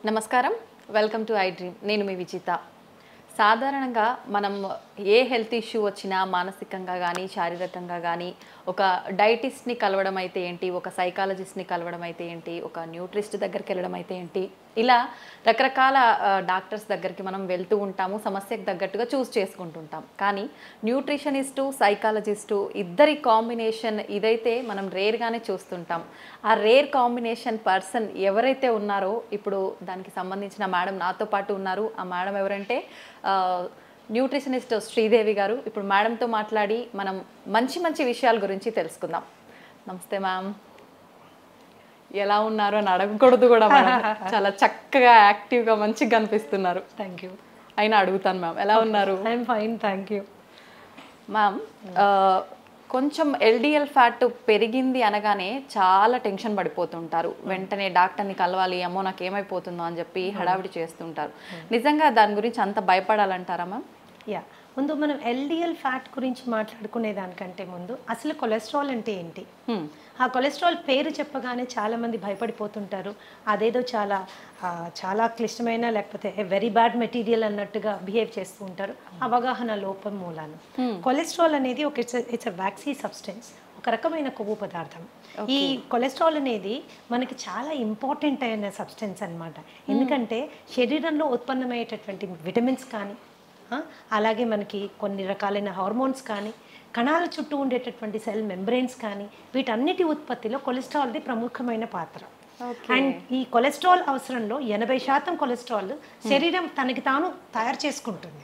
నమస్కారం, welcome to I dream. నేను మీ విజిత. సాధారణంగా మనం ఏ హెల్త్ ఇష్యూ వచ్చినా మానసికంగా కానీ శారీరకంగా కానీ ఒక డైటిస్ట్ని కలవడం అయితే ఏంటి, ఒక సైకాలజిస్ట్ని కలవడం అయితే ఏంటి, ఒక న్యూట్రిస్ట్ దగ్గరికి వెళ్ళడం అయితే ఏంటి, ఇలా రకరకాల డాక్టర్స్ దగ్గరికి మనం వెళ్తూ ఉంటాము, సమస్యకు తగ్గట్టుగా చూస్ చేసుకుంటుంటాం. కానీ న్యూట్రిషనిస్టు సైకాలజిస్టు ఇద్దరి కాంబినేషన్ ఇదైతే మనం రేర్గానే చూస్తుంటాం. ఆ రేర్ కాంబినేషన్ పర్సన్ ఎవరైతే ఉన్నారో ఇప్పుడు దానికి సంబంధించిన మేడం నాతో పాటు ఉన్నారు. ఆ మేడం ఎవరంటే న్యూట్రిషనిస్ట్ శ్రీదేవి గారు. ఇప్పుడు మేడంతో మాట్లాడి మనం మంచి మంచి విషయాల గురించి తెలుసుకుందాం. నమస్తే మ్యామ్, ఎలా ఉన్నారు అని అడగకూడదు కూడా మేడం. చాలా చక్కగా యాక్టివ్గా మంచిగా కనిపిస్తున్నారు. Thank you. అయినా అడుగుతాను మ్యామ్, ఎలా ఉన్నారు? I'm fine, thank you. Ma'am, కొంచెం ఎల్డిఎల్ ఫ్యాట్ పెరిగింది అనగానే చాలా టెన్షన్ పడిపోతుంటారు. వెంటనే డాక్టర్ని కలవాలి, అమ్మో నాకు ఏమైపోతుందో అని చెప్పి హడావిడి చేస్తుంటారు. నిజంగా దాని గురించి అంత భయపడాలంటారా మ్యామ్? యా, ముందు మనం ఎల్డిఎల్ ఫ్యాట్ గురించి మాట్లాడుకునే దానికంటే ముందు అసలు కొలెస్ట్రాల్ అంటే ఏంటి? ఆ కొలెస్ట్రాల్ పేరు చెప్పగానే చాలామంది భయపడిపోతుంటారు. అదేదో చాలా క్లిష్టమైన లేకపోతే వెరీ బ్యాడ్ మెటీరియల్ అన్నట్టుగా బిహేవ్ చేస్తూ ఉంటారు, అవగాహన లోపం మూలాన. కొలెస్ట్రాల్ అనేది ఇట్స్ అ వ్యాక్సీ సబ్స్టెన్స్, ఒక రకమైన కొవ్వు పదార్థం. ఈ కొలెస్ట్రాల్ అనేది మనకి చాలా ఇంపార్టెంట్ అయిన సబ్స్టెన్స్ అన్నమాట. ఎందుకంటే శరీరంలో ఉత్పన్నమయ్యేటటువంటి విటమిన్స్ కానీ, అలాగే మనకి కొన్ని రకాలైన హార్మోన్స్ కానీ, కణాల చుట్టూ ఉండేటటువంటి సెల్ మెంబ్రెయిన్స్ కానీ, వీటన్నిటి ఉత్పత్తిలో కొలెస్ట్రాల్ది ప్రముఖమైన పాత్ర. అండ్ ఈ కొలెస్ట్రాల్ అవసరంలో 80% కొలెస్ట్రాల్ శరీరం తనకి తాను తయారు చేసుకుంటుంది.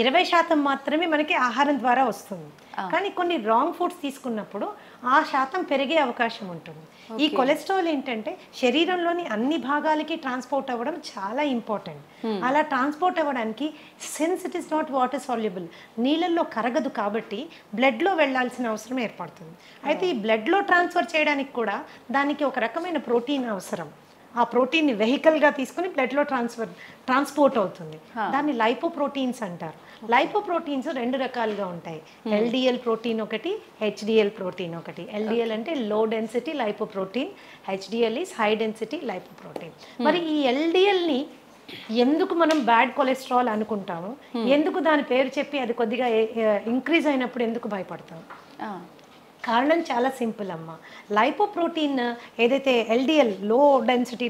20% మాత్రమే మనకి ఆహారం ద్వారా వస్తుంది. కానీ కొన్ని రాంగ్ ఫుడ్స్ తీసుకున్నప్పుడు ఆ శాతం పెరిగే అవకాశం ఉంటుంది. ఈ కొలెస్ట్రాల్ ఏంటంటే శరీరంలోని అన్ని భాగాలకి ట్రాన్స్పోర్ట్ అవ్వడం చాలా ఇంపార్టెంట్. అలా ట్రాన్స్పోర్ట్ అవ్వడానికి, since it is not water soluble, నీళ్ళల్లో కరగదు కాబట్టి బ్లడ్లో వెళ్ళాల్సిన అవసరం ఏర్పడుతుంది. అయితే ఈ బ్లడ్లో ట్రాన్స్ఫర్ చేయడానికి కూడా దానికి ఒక రకమైన ప్రోటీన్ అవసరం. ఆ ప్రోటీన్ని వెహికల్గా తీసుకుని బ్లడ్లో ట్రాన్స్పోర్ట్ అవుతుంది. దాన్ని లైపోప్రోటీన్స్ అంటారు. లైపోప్రోటీన్స్ రెండు రకాలుగా ఉంటాయి. ఎల్డిఎల్ ప్రోటీన్ ఒకటి, హెచ్డిఎల్ ప్రోటీన్ ఒకటి. ఎల్డిఎల్ అంటే low density lipoprotein, HDL is high density lipoprotein. మరి ఈ ఎల్డిఎల్ని ఎందుకు మనం బ్యాడ్ కొలెస్ట్రాల్ అనుకుంటాము, ఎందుకు దాని పేరు చెప్పి అది కొద్దిగా ఇంక్రీజ్ అయినప్పుడు ఎందుకు భయపడతాం? కారణం చాలా సింపుల్ అమ్మ. లైపోప్రోటీన్ ఏదైతే ఎల్డిఎల్ లో డెన్సిటీ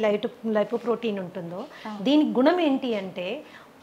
లైపోప్రోటీన్ ఉంటుందో, దీని గుణం ఏంటి అంటే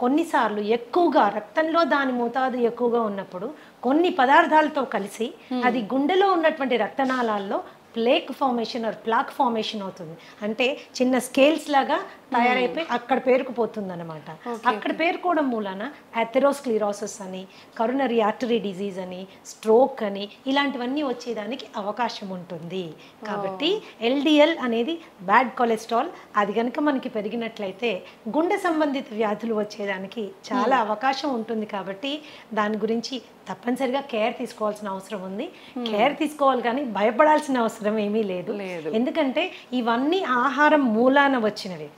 కొన్నిసార్లు ఎక్కువగా రక్తంలో దాని మోతాదు ఎక్కువగా ఉన్నప్పుడు కొన్ని పదార్థాలతో కలిసి అది గుండెలో ఉన్నటువంటి రక్తనాళాల్లో plaque formation or plaque formation అవుతుంది. అంటే చిన్న స్కేల్స్ లాగా తయారైపోయి అక్కడ పేరుకుపోతుంది అనమాట. అక్కడ పేరుకోవడం మూలాన అథెరోస్క్లిరోసిస్ అని, కరోనరీ ఆర్టరీ డిజీజ్ అని, స్ట్రోక్ అని, ఇలాంటివన్నీ వచ్చేదానికి అవకాశం ఉంటుంది. కాబట్టి ఎల్డిఎల్ అనేది బ్యాడ్ కొలెస్ట్రాల్. అది కనుక మనకి పెరిగినట్లయితే గుండె సంబంధిత వ్యాధులు వచ్చేదానికి చాలా అవకాశం ఉంటుంది. కాబట్టి దాని గురించి తప్పనిసరిగా కేర్ తీసుకోవాల్సిన అవసరం ఉంది. కేర్ తీసుకోవాలి కానీ భయపడాల్సిన అవసరం ఏమీ లేదు. ఎందుకంటే ఇవన్నీ ఆహారం మూలాన వచ్చినవి.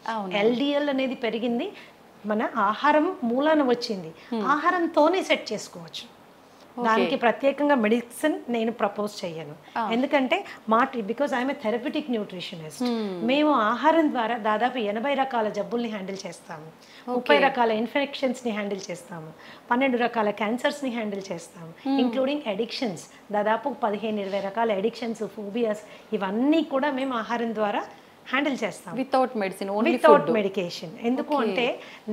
ఎల్డిఎల్ అనేది పెరిగింది మన ఆహారం మూలాన వచ్చింది. ఆహారంతోనే సెట్ చేసుకోవచ్చు. దానికి ప్రత్యేకంగా మెడిసిన్ నేను ప్రపోజ్ చేయను. ఎందుకంటే because I'm A therapeutic nutritionist. మేము ఆహారం ద్వారా దాదాపు 80 రకాల జబ్బుల్ని హ్యాండిల్ చేస్తాము, 30 రకాల ఇన్ఫెక్షన్స్ని హ్యాండిల్ చేస్తాము, 12 రకాల క్యాన్సర్స్ని హ్యాండిల్ చేస్తాము, ఇంక్లూడింగ్ అడిక్షన్స్. దాదాపు 15-20 రకాల అడిక్షన్స్, ఫోబియాస్, ఇవన్నీ కూడా మేము ఆహారం ద్వారా హ్యాండిల్ చేస్తాం. Without medicine, without medication. ఎందుకు అంటే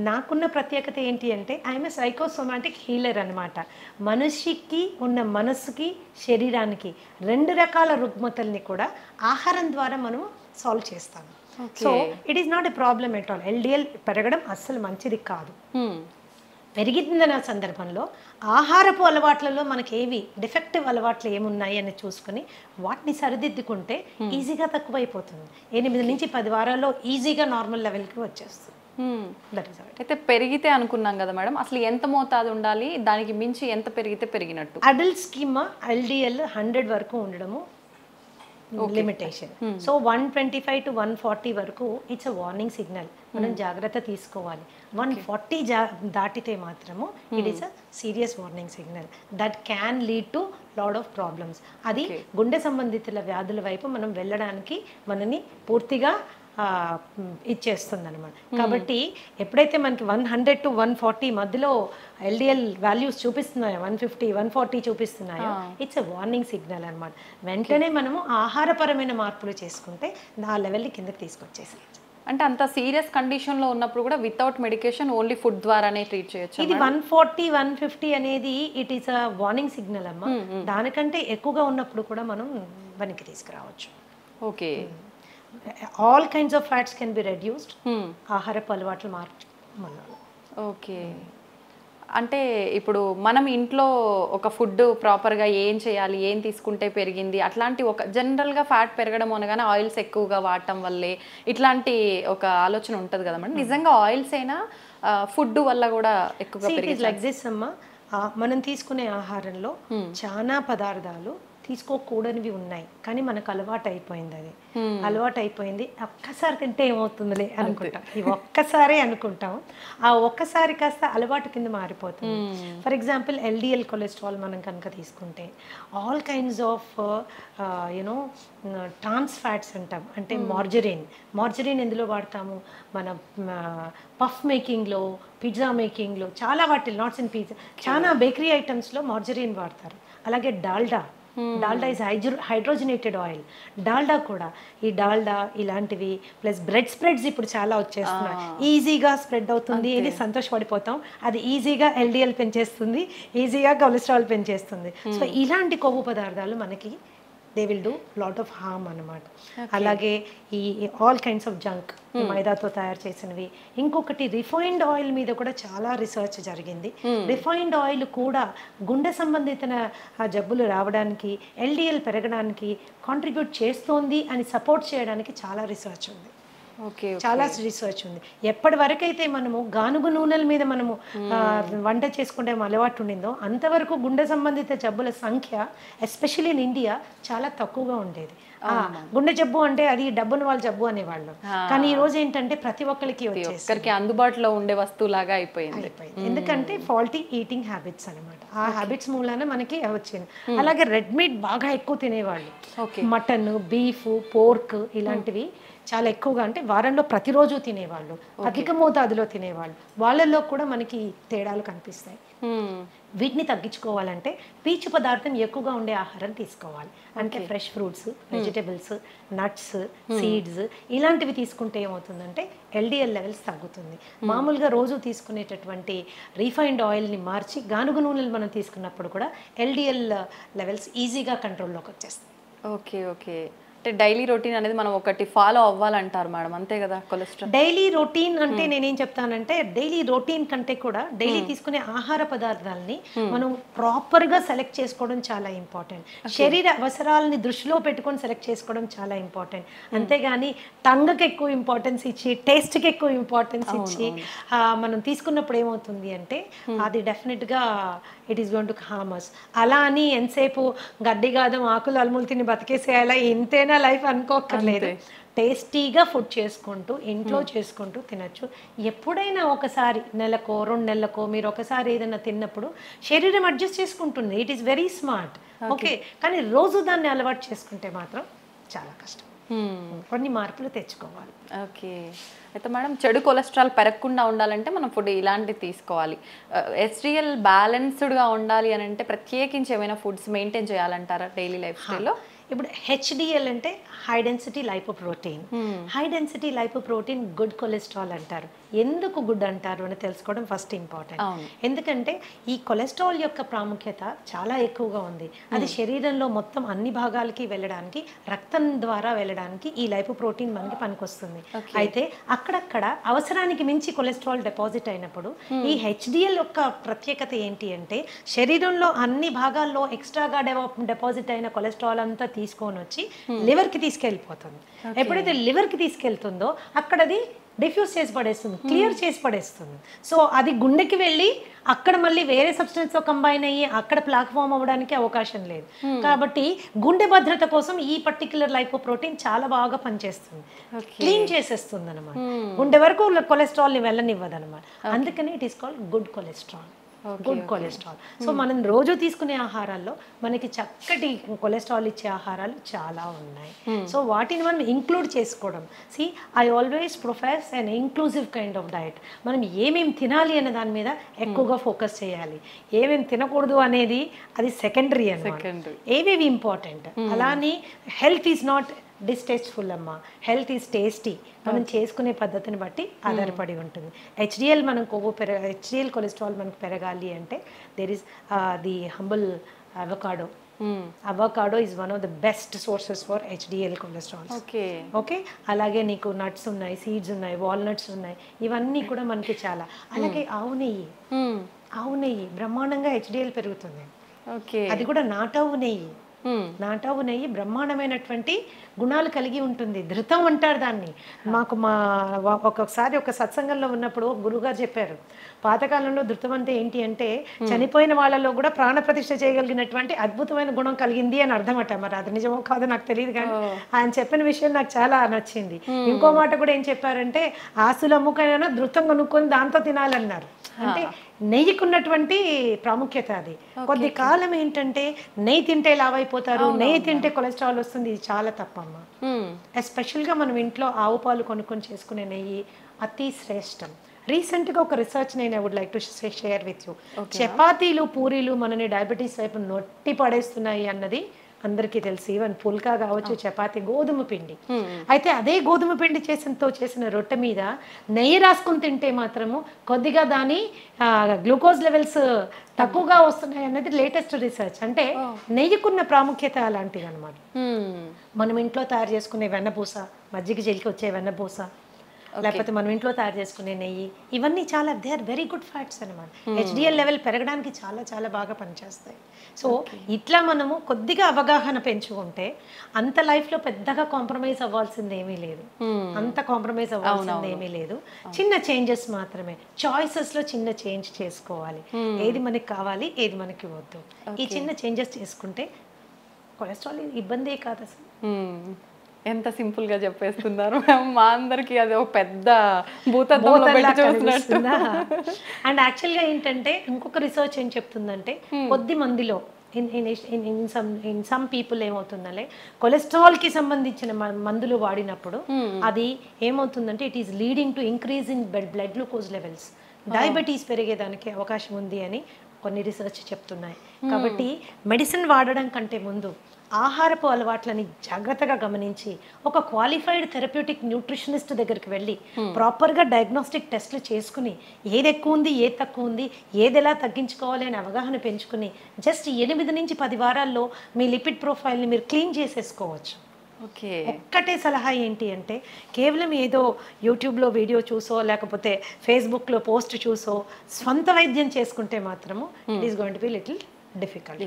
నాకున్న ప్రత్యేకత ఏంటి అంటే ఐఎమ్ ఏ సైకోసోమాటిక్ హీలర్ అనమాట. మనిషికి ఉన్న మనసుకి, శరీరానికి 2 రకాల రుగ్మతల్ని కూడా ఆహారం ద్వారా మనము సాల్వ్ చేస్తాము. So it is not a problem at all. LDL పెరగడం అస్సలు మంచిది కాదు. పెరిగిందన్న సందర్భంలో ఆహారపు అలవాట్లలో మనకి ఏవి డిఫెక్టివ్ అలవాట్లు ఏమున్నాయి అని చూసుకుని వాటిని సరిదిద్దుకుంటే ఈజీగా తక్కువైపోతుంది. 8-10 వారాల్లో ఈజీగా నార్మల్ లెవెల్కి వచ్చేస్తుంది. అయితే పెరిగితే అనుకున్నాం కదా మేడం, అసలు ఎంత మోతాదు ఉండాలి, దానికి మించి ఎంత పెరిగితే పెరిగినట్టు? అడల్ట్ స్కీమ్ ఎల్డిఎల్ 100 వరకు ఉండడము లిమిటేషన్. సో 125 to 140 వరకు ఇట్స్ అ వార్నింగ్ సిగ్నల్. మనం జాగ్రత్త తీసుకోవాలి. 140 దాటితే మాత్రము it is a serious warning signal that can lead to lot of problems. అది గుండె సంబంధిత వ్యాధుల వైపు మనం వెళ్ళడానికి మనని పూర్తిగా ఇచ్చేస్తుంది అనమాట. కాబట్టి ఎప్పుడైతే మనకి 100 to 140 మధ్యలో ఎల్డిఎల్ వాల్యూస్ చూపిస్తున్నాయో, 150 140 చూపిస్తున్నాయో, ఇట్స్ ఎ వార్నింగ్ సిగ్నల్ అనమాట. వెంటనే మనము ఆహారపరమైన మార్పులు చేసుకుంటే ఆ లెవెల్ని కిందకి తీసుకొచ్చేసి, అంటే అంత సీరియస్ కండిషన్లో ఉన్నప్పుడు కూడా వితౌట్ మెడికేషన్ ఓన్లీ ఫుడ్ ద్వారానే ట్రీట్ చేయొచ్చు. ఇది 140 150 అనేది it is a warning signal అమ్మ. దానికంటే ఎక్కువగా ఉన్నప్పుడు కూడా మనం వెనక్కి తీసుకురావచ్చు. Okay, all kinds of fats can be reduced ఆహారపు అలవాట్లు మార్చు. ఓకే, అంటే ఇప్పుడు మనం ఇంట్లో ఒక ఫుడ్ ప్రాపర్గా ఏం చేయాలి, ఏం తీసుకుంటే పెరిగింది, అట్లాంటి ఒక జనరల్గా ఫ్యాట్ పెరగడం అనగానే ఆయిల్స్ ఎక్కువగా వాడటం వల్లే ఇట్లాంటి ఒక ఆలోచన ఉంటుంది కదా మేడం. నిజంగా ఆయిల్స్ అయినా ఫుడ్ వల్ల కూడా ఎక్కువగా పెరిగింది? లైక్ దిస్ అమ్మ, మనం తీసుకునే ఆహారంలో చాలా పదార్థాలు తీసుకోకూడనివి ఉన్నాయి, కానీ మనకు అలవాటు అయిపోయింది. అది అలవాటు అయిపోయింది. ఒక్కసారి తింటే ఏమవుతుందిలే అనుకుంటాం, ఇవి ఒక్కసారే అనుకుంటాం. ఆ ఒక్కసారి కాస్త అలవాటు కింద మారిపోతుంది. ఫర్ ఎగ్జాంపుల్ ఎల్డిఎల్ కొలెస్ట్రాల్ మనం కనుక తీసుకుంటే all kinds of you know trans fats అంటాం. అంటే మార్జరీన్ ఎందులో వాడతాము? మన పఫ్ మేకింగ్లో, పిజ్జా మేకింగ్లో, చాలా వాటిలో, నాట్స్ ఇన్ పిజ్జా, చాలా బేకరీ ఐటమ్స్లో మార్జరీన్ వాడతారు. అలాగే Dalda is hydrogenated oil. Dalda కూడా, ఈ డాల్డా ఇలాంటివి ప్లస్ బ్రెడ్ స్ప్రెడ్స్ ఇప్పుడు చాలా వచ్చేస్తున్నాయి. ఈజీగా స్ప్రెడ్ అవుతుంది, ఇది సంతోషపడిపోతాం. అది ఈజీగా ఎల్డిఎల్ పెంచేస్తుంది, ఈజీగా కొలెస్ట్రాల్ పెంచేస్తుంది. సో ఇలాంటి కొవ్వు పదార్థాలు మనకి they will do lot of harm అన్నమాట. అలాగే ఈ ఆల్ కైండ్స్ ఆఫ్ జంక్, మైదాతో తయారు చేసినవి. ఇంకొకటి రిఫైన్డ్ ఆయిల్ మీద కూడా చాలా రీసెర్చ్ జరిగింది. రిఫైన్డ్ ఆయిల్ కూడా గుండె సంబంధిత జబ్బులు రావడానికి, ఎల్డిఎల్ పెరగడానికి కాంట్రిబ్యూట్ చేస్తోంది అని సపోర్ట్ చేయడానికి చాలా రీసెర్చ్ ఉంది. చాలా రీసెర్చ్ ఉంది. ఎప్పటి వరకైతే మనము గానుగు నూనెల మీద మనము వంట చేసుకుంటే అలవాటు ఉండిందో అంతవరకు గుండె సంబంధిత జబ్బుల సంఖ్య ఎస్పెషల్లీ ఇన్ ఇండియా చాలా తక్కువగా ఉండేది. గుండె జబ్బు అంటే అది డబ్బున వాళ్ళ జబ్బు అనేవాళ్ళు, కానీ ఈ రోజు ఏంటంటే ప్రతి ఒక్కరికి వచ్చేసరికి అందుబాటులో ఉండే వస్తువులాగా అయిపోయింది. ఎందుకంటే ఫాల్టీ ఈటింగ్ హ్యాబిట్స్ అనమాట. ఆ హ్యాబిట్స్ మూలాన మనకి వచ్చింది. అలాగే రెడ్ మీట్ బాగా ఎక్కువ తినేవాళ్ళు, మటన్, బీఫ్, పోర్క్ ఇలాంటివి చాలా ఎక్కువగా, అంటే వారంలో ప్రతిరోజు తినేవాళ్ళు, అధిక మోతాదులో తినేవాళ్ళు, వాళ్ళల్లో కూడా మనకి తేడాలు కనిపిస్తాయి. వీటిని తగ్గించుకోవాలంటే పీచు పదార్థం ఎక్కువగా ఉండే ఆహారం తీసుకోవాలి. అంటే fresh fruits, vegetables, nuts, seeds ఇలాంటివి తీసుకుంటే ఏమవుతుందంటే ఎల్డిఎల్ లెవెల్స్ తగ్గుతుంది. మామూలుగా రోజు తీసుకునేటటువంటి రీఫైన్డ్ ఆయిల్ని మార్చి గానుగు నూనెలు మనం తీసుకున్నప్పుడు కూడా ఎల్డిఎల్ లెవెల్స్ ఈజీగా కంట్రోల్లోకి వచ్చేస్తాయి. ఓకే ఓకే, అంటే డైలీ రొటీన్ అనేది మనం ఒకటి ఫాలో అవ్వాలంటారు మేడం, అంతే కదా? కొలెస్ట్రాల్ డైలీ రొటీన్ అంటే నేనేం చెప్తానంటే డైలీ రొటీన్ కంటే కూడా డైలీ తీసుకునే ఆహార పదార్థాలని మనం ప్రాపర్గా సెలెక్ట్ చేసుకోవడం చాలా ఇంపార్టెంట్. శరీర అవసరాలని దృష్టిలో పెట్టుకొని సెలెక్ట్ చేసుకోవడం చాలా ఇంపార్టెంట్. అంతేగాని టంగ్కి ఎక్కువ ఇంపార్టెన్స్ ఇచ్చి, టేస్ట్కి ఎక్కువ ఇంపార్టెన్స్ ఇచ్చి మనం తీసుకున్నప్పుడు ఏమవుతుంది అంటే అది డెఫినెట్గా it is going to harm us. అలా అని ఎంతసేపు గడ్డి గాదం ఆకులు అలుములు తిని బతికేసేయాలా, ఇంతేనా లైఫ్ అనుకోక్కర్లేదు. టేస్టీగా ఫుడ్ చేసుకుంటూ ఇంట్లో చేసుకుంటూ తినచ్చు. ఎప్పుడైనా ఒకసారి నెలకో 2 నెలలకో మీరు ఒకసారి ఏదైనా తిన్నప్పుడు శరీరం అడ్జస్ట్ చేసుకుంటుంది. It is very smart. Okay, కానీ రోజు దాన్ని అలవాటు చేసుకుంటే మాత్రం చాలా కష్టం. కొన్ని మార్పులు తెచ్చుకోవాలి. ఓకే, అయితే మేడం చెడు కొలెస్ట్రాల్ పెరగకుండా ఉండాలంటే మనం ఫుడ్ ఇలాంటివి తీసుకోవాలి. ఎస్డిఎల్ బ్యాలెన్స్డ్గా ఉండాలి అని అంటే ప్రత్యేకించి ఏమైనా ఫుడ్స్ మెయింటైన్ చేయాలంటారా డైలీ లైఫ్ స్టైల్లో? ఇప్పుడు హెచ్డిఎల్ అంటే high density lipoprotein. High density lipoprotein good cholesterol అంటారు. ఎందుకు గుడ్ అంటారు అని తెలుసుకోవడం ఫస్ట్ ఇంపార్టెంట్. ఎందుకంటే ఈ కొలెస్ట్రాల్ యొక్క ప్రాముఖ్యత చాలా ఎక్కువగా ఉంది. అది శరీరంలో మొత్తం అన్ని భాగాలకి వెళ్ళడానికి, రక్తం ద్వారా వెళ్ళడానికి ఈ లైపోప్రోటీన్ మనకి పనికొస్తుంది. అయితే అక్కడక్కడ అవసరానికి మించి కొలెస్ట్రాల్ డిపాజిట్ అయినప్పుడు ఈ హెచ్డిఎల్ యొక్క ప్రత్యేకత ఏంటి అంటే శరీరంలో అన్ని భాగాల్లో ఎక్స్ట్రాగా డిపాజిట్ అయిన కొలెస్ట్రాల్ అంతా తీసుకొని వచ్చి లివర్కి తీసుకెళ్ళిపోతుంది. ఎప్పుడైతే లివర్కి తీసుకెళ్తుందో అక్కడ అది డిఫ్యూజ్ చేసి పడేస్తుంది, క్లియర్ చేసి పడేస్తుంది. సో అది గుండెకి వెళ్ళి అక్కడ మళ్ళీ వేరే సబ్స్టెన్స్తో కంబైన్ అయ్యి అక్కడ ప్లాక్ ఫామ్ అవ్వడానికి అవకాశం లేదు. కాబట్టి గుండె భద్రత కోసం ఈ పర్టిక్యులర్ లైపోప్రోటీన్ చాలా బాగా పనిచేస్తుంది, క్లీన్ చేసేస్తుంది అనమాట. గుండె వరకు కొలెస్ట్రాల్ని వెళ్ళనివ్వదు అనమాట. అందుకని it is called good cholesterol. Good cholesterol. So మనం రోజు తీసుకునే ఆహారాల్లో మనకి చక్కటి కొలెస్ట్రాల్ ఇచ్చే ఆహారాలు చాలా ఉన్నాయి. సో వాటిని మనం ఇంక్లూడ్ చేసుకోవడం. I always profess an inclusive kind of diet. మనం ఏమేమి తినాలి అనే దాని మీద ఎక్కువగా ఫోకస్ చేయాలి. ఏమేమి తినకూడదు అనేది అది సెకండరీ అన్నమాట. ఏవేవి ఇంపార్టెంట్. అలానే హెల్త్ ఈజ్ నాట్ డిస్టేస్ట్ఫుల్ అమ్మా, హెల్త్ ఈజ్ టేస్టీ. మనం చేసుకునే పద్ధతిని బట్టి ఆధారపడి ఉంటుంది. హెచ్డిఎల్ మనం హెచ్డిఎల్ కొలెస్ట్రాల్ మనకు పెరగాలి అంటే there is the humble avocado. Avocado is one of the best sources for HDL cholesterol. Okay, అలాగే నీకు నట్స్ ఉన్నాయి, సీడ్స్ ఉన్నాయి, వాల్నట్స్ ఉన్నాయి, ఇవన్నీ కూడా మనకి చాలా. అలాగే ఆవు నెయ్యి బ్రహ్మాండంగా హెచ్డిఎల్ పెరుగుతుంది. అది కూడా నాటావు నెయ్యి బ్రహ్మాండమైనటువంటి గుణాలు కలిగి ఉంటుంది. ధృతం అంటారు దాన్ని. ఒక్కొక్కసారి ఒక సత్సంగంలో ఉన్నప్పుడు గురువుగారు చెప్పారు, పాతకాలంలో ధృతం అంటే ఏంటి అంటే చనిపోయిన వాళ్ళలో కూడా ప్రాణ ప్రతిష్ఠ చేయగలిగినటువంటి అద్భుతమైన గుణం కలిగింది అని అర్థమట. మరి అది నిజమో కాదో నాకు తెలియదు, కానీ ఆయన చెప్పిన విషయం నాకు చాలా నచ్చింది. ఇంకో మాట కూడా ఏం చెప్పారంటే ఆస్తులు అమ్ముకైనా ధృతం కొనుక్కొని దాంతో తినాలన్నారు. అంటే నెయ్యికున్నటువంటి ప్రాముఖ్యత అది. కొద్ది కాలం ఏంటంటే నెయ్యి తింటే లావైపోతారు, నెయ్యి తింటే కొలెస్ట్రాల్ వస్తుంది. ఇది చాలా తప్పమ్మా. ఎస్పెషల్గా మనం ఇంట్లో ఆవు పాలు కొనుక్కొని చేసుకునే నెయ్యి అతి శ్రేష్టం. రీసెంట్గా ఒక రీసెర్చ్ నేను I would like to share with you. చపాతీలు పూరీలు మనని డయాబెటీస్ వైపు నొట్టి పడేస్తున్నాయి అన్నది అందరికీ తెలుసు. ఈవెన్ పుల్కా కావచ్చు, చపాతీ, గోధుమ పిండి. అయితే అదే గోధుమ పిండి చేసిన రొట్టె మీద నెయ్యి రాసుకుని తింటే మాత్రము కొద్దిగా దాని గ్లూకోజ్ లెవెల్స్ తక్కువగా వస్తున్నాయి అన్నది లేటెస్ట్ రీసెర్చ్. అంటే నెయ్యికున్న ప్రాముఖ్యత అలాంటిది అనమాట. మనం ఇంట్లో తయారు చేసుకునే వెన్నపూస, మజ్జిగ జల్లికి వచ్చే వెన్నపూస, లేకపోతే మనం ఇంట్లో తయారు చేసుకునే నెయ్యి, ఇవన్నీ చాలా they are very good fats అనమాట. హెచ్డిఎల్ లెవెల్ పెరగడానికి చాలా చాలా బాగా పనిచేస్తాయి. సో ఇట్లా మనము కొద్దిగా అవగాహన పెంచుకుంటే అంత లైఫ్లో పెద్దగా కాంప్రమైజ్ అవ్వాల్సింది ఏమీ లేదు. చిన్న చేంజెస్ మాత్రమే, చాయిసెస్లో చిన్న చేంజ్ చేసుకోవాలి. ఏది మనకి కావాలి, ఏది మనకి వద్దు, ఈ చిన్న చేంజెస్ చేసుకుంటే కొలెస్ట్రాల్ ఇబ్బందే కాదు అసలు. ఎంత సింపుల్ గా చెప్పేస్తున్నారు. మా అందరికి అది ఒక పెద్ద భూతద్దంలో పెట్టి చూస్తున్నట్టు. అండ్ యాక్చువల్గా ఏంటంటే ఇంకొక రీసెర్చ్ ఏం చెప్తుందంటే కొద్ది మందిలో ఇన్ సమ్ పీపుల్ ఏమవుతుందంటే కొలెస్ట్రాల్ కి సంబంధించిన మందులు వాడినప్పుడు అది ఏమవుతుందంటే it is leading to increase in blood glucose levels, diabetes పెరిగేదానికి అవకాశం ఉంది అని కొన్ని రీసెర్చ్ చెప్తున్నాయి. కాబట్టి మెడిసిన్ వాడడం కంటే ముందు ఆహారపు అలవాట్లని జాగ్రత్తగా గమనించి ఒక క్వాలిఫైడ్ థెరప్యూటిక్ న్యూట్రిషనిస్ట్ దగ్గరికి వెళ్ళి ప్రాపర్గా డయాగ్నోస్టిక్ టెస్ట్లు చేసుకుని ఏది ఎక్కువ ఉంది, ఏది తక్కువ ఉంది, ఏది ఎలా తగ్గించుకోవాలి అని అవగాహన పెంచుకుని జస్ట్ 8 నుంచి 10 వారాల్లో మీ లిపిడ్ ప్రొఫైల్ని మీరు క్లీన్ చేసేసుకోవచ్చు. ఒక్కటే సలహా ఏంటి అంటే కేవలం ఏదో యూట్యూబ్లో వీడియో చూసో లేకపోతే ఫేస్బుక్లో పోస్ట్ చూసో స్వంత వైద్యం చేసుకుంటే మాత్రము it is going to be little difficult.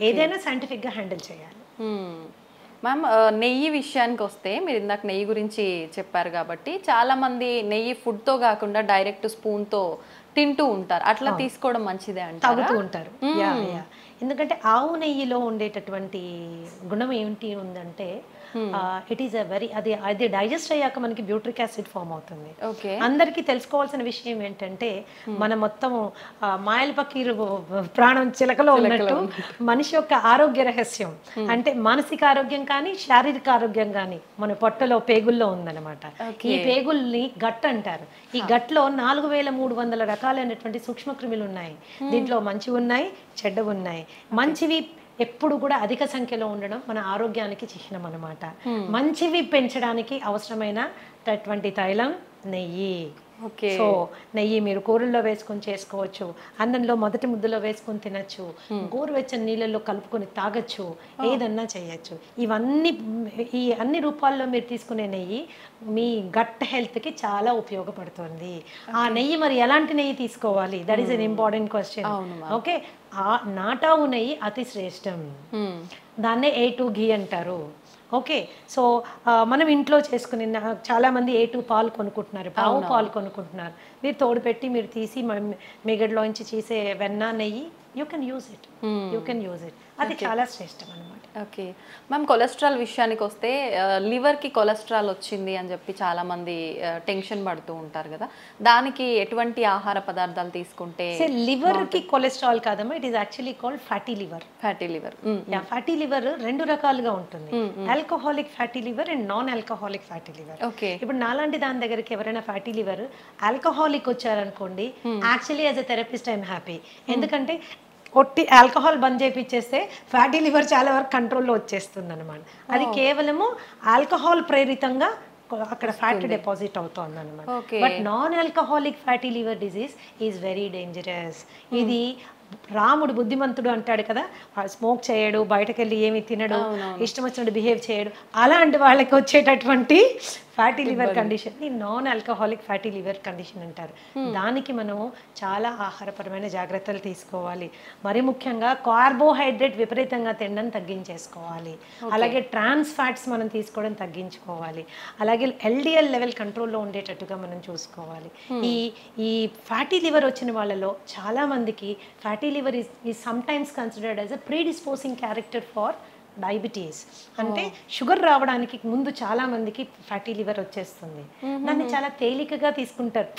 ఏదైనా సైంటిఫిక్ గా హ్యాండిల్ చేయాలి. మ్యామ్, నెయ్యి విషయానికి వస్తే మీరు ఇందాక నెయ్యి గురించి చెప్పారు కాబట్టి చాలా మంది నెయ్యి ఫుడ్ తో కాకుండా డైరెక్ట్ స్పూన్ తో తింటూ ఉంటారు. అట్లా తీసుకోవడం మంచిదే అంటే తాగుతూ ఉంటారు. ఎందుకంటే ఆవు నెయ్యిలో ఉండేటటువంటి గుణం ఏంటి ఉందంటే ఇట్ ఈస్ అది డైజెస్ట్ అయ్యాక మనకి బ్యూట్రిక్ యాసిడ్ ఫామ్ అవుతుంది. అందరికీ తెలుసుకోవాల్సిన విషయం ఏంటంటే మన మొత్తం మాయల పకీరు ప్రాణం చిలకలో ఉన్నట్టు మనిషి యొక్క ఆరోగ్య రహస్యం అంటే మానసిక ఆరోగ్యం కానీ శారీరక ఆరోగ్యం కానీ మన పొట్టలో పేగుల్లో ఉందన్నమాట. ఈ పేగుల్ని గట్ అంటారు. ఈ గట్లో 4300 రకాలైనటువంటి సూక్ష్మక్రిములు ఉన్నాయి. దీంట్లో మంచివి ఉన్నాయి, చెడ్డవి ఉన్నాయి. మంచివి ఎప్పుడు కూడా అధిక సంఖ్యలో ఉండడం మన ఆరోగ్యానికి చిహ్నం అన్నమాట. మంచివి పెంచడానికి అవసరమైనటువంటి తైలం నెయ్యి. సో నెయ్యి మీరు కూరల్లో వేసుకొని చేసుకోవచ్చు, అన్నంలో మొదటి ముద్దలో వేసుకొని తినచ్చు, గోరువెచ్చని నీళ్ళల్లో కలుపుకొని తాగొచ్చు, ఏదన్నా చేయొచ్చు. ఈ అన్ని రూపాల్లో మీరు తీసుకునే నెయ్యి మీ గట్ హెల్త్కి చాలా ఉపయోగపడుతుంది. ఆ నెయ్యి మరి ఎలాంటి నెయ్యి తీసుకోవాలి, that is an important question. Okay, ఆ నాటావు నెయ్యి అతి శ్రేష్టం, దాన్నే A2 ఘీ అంటారు. ఓకే, సో మనం ఇంట్లో చేసుకుని చాలామంది A2 పాలు కొనుక్కుంటున్నారు, ఆవు పాలు కొనుక్కుంటున్నారు. మీరు తోడు పెట్టి మీరు తీసి మిగడ్లోంచి చేసే వెన్న నెయ్యి యూ కెన్ యూజ్ ఇట్. అది చాలా శ్రేష్టం అన్నమాట. ఓకే మ్యామ్, కొలెస్ట్రాల్ విషయానికి వస్తే లివర్కి కొలెస్ట్రాల్ వచ్చింది అని చెప్పి చాలామంది టెన్షన్ పడుతూ ఉంటారు కదా, దానికి ఎటువంటి ఆహార పదార్థాలు తీసుకుంటే? లివర్కి కొలెస్ట్రాల్ కాదమ్మా, it is actually called fatty liver. Fatty liver. Fatty liver రెండు రకాలుగా ఉంటుంది, alcoholic fatty liver and non alcoholic fatty liver. Okay. ఇప్పుడు నాలాంటి దాని దగ్గరికి ఎవరైనా ఫ్యాటీ లివర్ ఆల్కహాలిక్ వచ్చారనుకోండి, actually as a therapist I'm happy. ఎందుకంటే కొట్టి ఆల్కహాల్ బంద్ చేయించేస్తే ఫ్యాటీ లివర్ చాలా వరకు కంట్రోల్లో వచ్చేస్తుంది అనమాట. అది కేవలము ఆల్కహాల్ ప్రేరితంగా అక్కడ ఫ్యాట్ డిపాజిట్ అవుతుంది అనమాట. But non alcoholic fatty liver disease is very dangerous. ఇది రాముడు బుద్ధిమంతుడు అంటాడు కదా, స్మోక్ చేయడు, బయటకు వెళ్ళి ఏమి తినడు, ఇష్టం వచ్చినట్టు బిహేవ్ చేయడు, అలాంటి వాళ్ళకి వచ్చేటటువంటి ఫ్యాటీ లివర్ కండిషన్ ని non alcoholic fatty liver condition అంటారు. దానికి మనము చాలా ఆహారపరమైన జాగ్రత్తలు తీసుకోవాలి. మరి ముఖ్యంగా కార్బోహైడ్రేట్ విపరీతంగా తినడం తగ్గించేసుకోవాలి. అలాగే ట్రాన్స్ ఫ్యాట్స్ మనం తీసుకోవడం తగ్గించుకోవాలి. అలాగే ఎల్డిఎల్ లెవెల్ కంట్రోల్లో ఉండేటట్టుగా మనం చూసుకోవాలి. ఈ ఫ్యాటీ లివర్ వచ్చిన వాళ్ళలో చాలా మందికి fatty liver is sometimes considered as a predisposing character for diabetes. అంటే షుగర్ రావడానికి ముందు చాలా మందికి ఫ్యాటీ లివర్ వచ్చేస్తుంది. దాన్ని చాలా తేలికగా తీసుకుంటారు.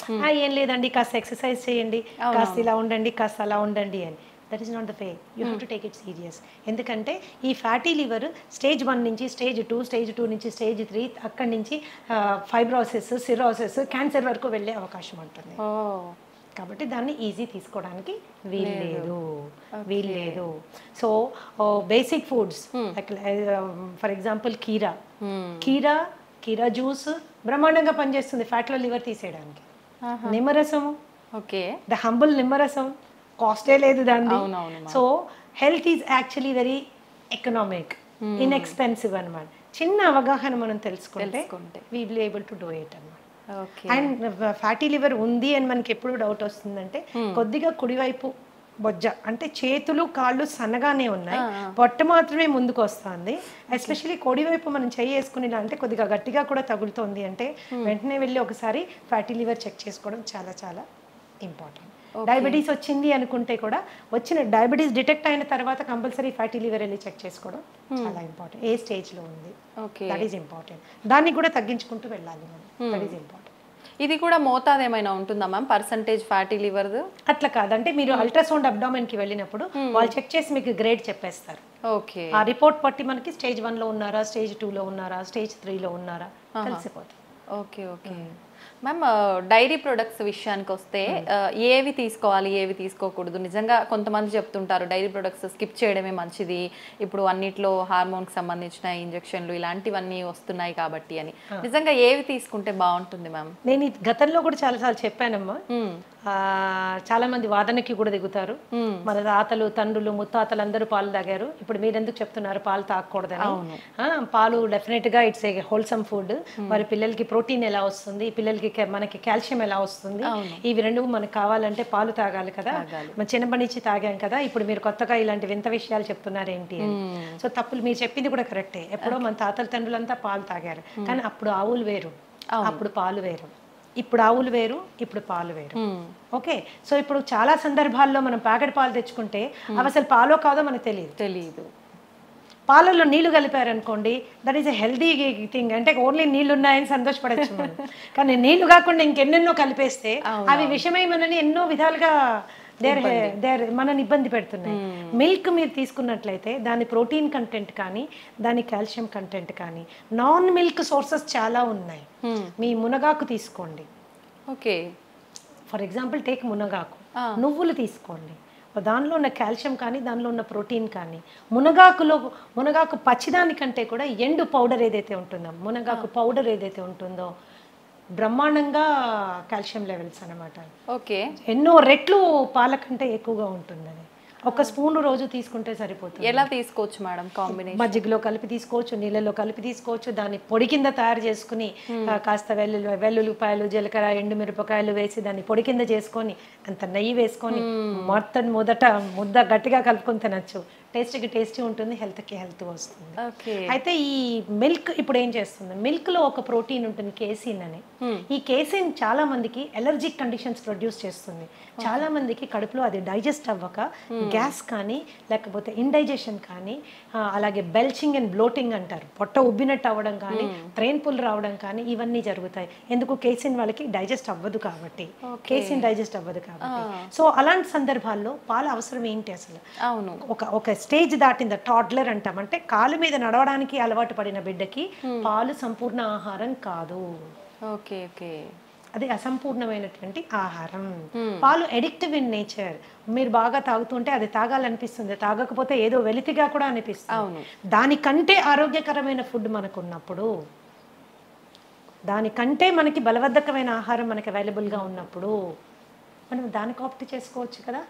ఏం లేదండి, కాస్త ఎక్సర్సైజ్ చేయండి, కాస్త ఇలా ఉండండి, కాస్త అలా ఉండండి అని. That is not the way. You have to take it serious. ఎందుకంటే ఈ ఫ్యాటీ లివర్ స్టేజ్ 1 నుంచి స్టేజ్ 2, స్టేజ్ 2 నుంచి స్టేజ్ 3, అక్కడి నుంచి ఫైబ్రోసిస్, సిరోసిస్, క్యాన్సర్ వరకు వెళ్ళే అవకాశం ఉంటుంది. కాబట్టి దాన్ని ఈజీ తీసుకోవడానికి వీల్లేదు. So basic foods for example కీరా జ్యూస్ బ్రహ్మాండంగా పనిచేస్తుంది ఫ్యాట్లో లివర్ తీసేయడానికి. నిమ్మరసము, ద హంబుల్ నిమ్మరసం, కాస్టే లేదు దాన్ని. So health is actually very economic, inexpensive అనమాట. చిన్న అవగాహన మనం తెలుసుకుంటే we will able to do it అన్నమాట. అండ్ ఫ్యాటీ లివర్ ఉంది అని మనకి ఎప్పుడు డౌట్ వస్తుందంటే, కొద్దిగా కుడివైపు బొజ్జ అంటే చేతులు కాళ్ళు సన్నగానే ఉన్నాయి, పొట్ట మాత్రమే ముందుకు వస్తుంది. ఎస్పెషల్లీ కుడివైపు మనం చెయ్యి వేసుకుని అంటే కొద్దిగా గట్టిగా కూడా తగులుతోంది అంటే వెంటనే వెళ్ళి ఒకసారి ఫ్యాటీ లివర్ చెక్ చేసుకోవడం చాలా చాలా ఇంపార్టెంట్. డయాబెటీస్ వచ్చింది అనుకుంటే కూడా వచ్చిన డయాబెటీస్ డిటెక్ట్ అయిన తర్వాత కంపల్సరీ ఫ్యాటీ లివర్ వెళ్ళి చెక్ చేసుకోవడం చాలా ఇంపార్టెంట్. ఏ స్టేజ్లో ఉంది, దట్ ఈస్ ఇంపార్టెంట్. దాన్ని కూడా తగ్గించుకుంటూ వెళ్ళాలి మనం, దట్ ఈస్ ఇంపార్టెంట్. ఇది కూడా మోతాదు ఏమైనా ఉంటుందా మ్యామ్, పర్సంటేజ్ ఫ్యాటీ లివర్? అట్లా కాదంటే మీరు అల్ట్రాసౌండ్ అబ్డామెన్ కి వెళ్ళినప్పుడు వాళ్ళు చెక్ చేసి మీకు గ్రేడ్ చెప్పేస్తారు. ఓకే. ఆ రిపోర్ట్ పట్టి మనకి స్టేజ్ 1 లో ఉన్నారా, స్టేజ్ 2 లో ఉన్నారా, స్టేజ్ 3 లో ఉన్నారా తెలిసిపోతుంది. Okay okay ma'am, dairy products విషయానికి వస్తే ఏవి తీసుకోవాలి, ఏవి తీసుకోకూడదు? నిజంగా కొంతమంది చెప్తుంటారు డైరీ ప్రొడక్ట్స్ స్కిప్ చేయడమే మంచిది, ఇప్పుడు అన్నిట్లో హార్మోన్కి సంబంధించిన ఇంజెక్షన్లు ఇలాంటివన్నీ వస్తున్నాయి కాబట్టి అని. నిజంగా ఏవి తీసుకుంటే బాగుంటుంది మ్యామ్? నేను గతంలో కూడా చాలాసార్లు చెప్పానమ్మా. చాలా మంది వాదనకి కూడా దిగుతారు. మన తాతలు, తండ్రులు, ముత్తాతలు అందరూ పాలు తాగారు, ఇప్పుడు మీరు ఎందుకు చెప్తున్నారు పాలు తాగకూడదని? పాలు డెఫినెట్ గా ఇట్స్ ఏ హోల్సమ్ ఫుడ్. మరి పిల్లలకి ప్రోటీన్ ఎలా వస్తుంది, పిల్లలకి మనకి కాల్షియం ఎలా వస్తుంది, ఇవి రెండు మనకు కావాలంటే పాలు తాగాలి కదా. మన చిన్నప్పటి నుంచి తాగాం కదా, ఇప్పుడు మీరు కొత్తగా ఇలాంటి వింత విషయాలు చెప్తున్నారు ఏంటి అని. సో తప్పులు మీరు చెప్పింది కూడా కరెక్టే. ఎప్పుడో మన తాతల తండ్రులంతా పాలు తాగారు, కానీ అప్పుడు ఆవులు వేరు, అప్పుడు పాలు వేరు. ఇప్పుడు ఆవులు వేరు, ఇప్పుడు పాలు వేరు. ఓకే. సో ఇప్పుడు చాలా సందర్భాల్లో మనం ప్యాకెట్ పాలు తెచ్చుకుంటే అవి అసలు పాలో కాదో మనకు తెలియదు. పాలల్లో నీళ్లు కలిపారనుకోండి, that is a healthy thing. అంటే ఓన్లీ నీళ్లు ఉన్నాయని సంతోషపడచ్చు మనం, కానీ నీళ్లు కాకుండా ఇంకెన్నెన్నో కలిపేస్తే అవి విషమై మనని ఎన్నో విధాలుగా మనని ఇబ్బంది పెడుతున్నాయి. మిల్క్ మీరు తీసుకున్నట్లయితే దాని ప్రోటీన్ కంటెంట్ కానీ, దాని కాల్షియం కంటెంట్ కానీ, నాన్ మిల్క్ సోర్సెస్ చాలా ఉన్నాయి. మీ మునగాకు తీసుకోండి. ఓకే. ఫర్ ఎగ్జాంపుల్ టేక్ మునగాకు, నువ్వులు తీసుకోండి. దానిలో ఉన్న కాల్షియం కానీ, దానిలో ఉన్న ప్రోటీన్ కానీ, మునగాకు పచ్చిదానికంటే కూడా ఎండు పౌడర్ ఏదైతే ఉంటుందో, మునగాకు పౌడర్ ఏదైతే ఉంటుందో బ్రహ్మాండంగా కాల్షియం లెవెల్స్ అనమాట. ఓకే. ఎన్నో రెట్లు పాల కంటే ఎక్కువగా ఉంటుందని. ఒక స్పూన్ రోజు తీసుకుంటే సరిపోతుంది. ఎలా తీసుకోవచ్చు మేడం? కాంబినేషన్ మజ్జిగలో కలిపి తీసుకోవచ్చు, నీళ్ళలో కలిపి తీసుకోవచ్చు. దాన్ని పొడి కింద తయారు చేసుకుని కాస్త వెల్లుల్లిపాయలు, జీలకర్ర, ఎండుమిరపకాయలు వేసి దాన్ని పొడి కింద చేసుకొని అంత నెయ్యి వేసుకొని మొదట ముద్ద గట్టిగా కలుపుకొని తినచ్చు. టేస్టీ ఉంటుంది, హెల్త్కి హెల్త్ వస్తుంది. ఓకే. అయితే ఈ మిల్క్ ఇప్పుడు ఏం చేస్తుంది, మిల్క్లో ఒక ప్రోటీన్ ఉంటుంది కేసిన్ అని. ఈ కేసిన్ చాలా మందికి ఎలర్జిక్ కండిషన్స్ ప్రొడ్యూస్ చేస్తుంది. చాలా మందికి కడుపులో అది డైజెస్ట్ అవ్వక గ్యాస్ కానీ లేకపోతే ఇండైజెషన్ కానీ అలాగే బెల్చింగ్ అండ్ బ్లోటింగ్ అంటారు, పొట్ట ఉబ్బినట్టు అవ్వడం కానీ ట్రైన్ పుల్ రావడం కానీ ఇవన్నీ జరుగుతాయి. ఎందుకు, కేసిన్ వాళ్ళకి డైజెస్ట్ అవ్వదు కాబట్టి, కేసిన్ డైజెస్ట్ అవ్వదు కాబట్టి. సో అలాంటి సందర్భాల్లో పాల అవసరం ఏంటి అసలు? అవును, ఒక స్టేజ్ దాటింద టాడ్లర్ అంటాం, అంటే కాలు మీద నడవడానికి అలవాటు పడిన బిడ్డకి పాలు సంపూర్ణ ఆహారం కాదు. ఓకే ఓకే, అది అసంపూర్ణమైనటువంటి ఆహారం. పాలు ఎడిక్టివ్ ఇన్ నేచర్. మీరు బాగా తాగుతుంటే అది తాగాలనిపిస్తుంది, తాగకపోతే ఏదో వెలితిగా కూడా అనిపిస్తుంది. దానికంటే ఆరోగ్యకరమైన ఫుడ్ మనకు ఉన్నప్పుడు, దానికంటే మనకి బలవర్ధకమైన ఆహారం మనకి అవైలబుల్గా ఉన్నప్పుడు మనం దానికి ఆప్ట్ చేసుకోవచ్చు కదా.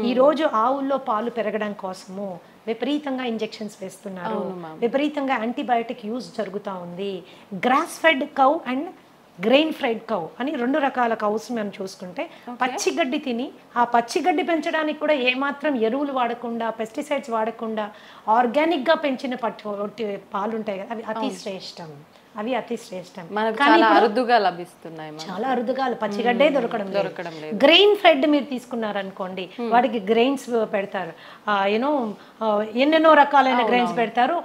ఈ రోజు ఆవుల్లో పాలు పెరగడం కోసము విపరీతంగా ఇంజెక్షన్స్ వేస్తున్నారు, విపరీతంగా యాంటీబయాటిక్ యూజ్ జరుగుతూ ఉంది. Grass fed cow and grain fried cow అని 2 రకాల కౌస్ మనం చూసుకుంటే, పచ్చిగడ్డి తిని ఆ పచ్చిగడ్డి పెంచడానికి కూడా ఏమాత్రం ఎరువులు వాడకుండా, పెస్టిసైడ్స్ వాడకుండా ఆర్గానిక్గా పెంచిన పాలు ఉంటాయి కదా, అవి అతి శ్రేష్టం. చాలా అరుదుగా లభిస్తున్నాయి, చాలా అరుదుగా, పచ్చిగడ్డే దొరకడం లేదు. గ్రెయిన్ ఫెడ్ మీరు తీసుకున్నారనుకోండి, వాడికి గ్రెయిన్స్ పెడతారు, ఎన్నెన్నో రకాలైన గ్రెయిన్స్ పెడతారు.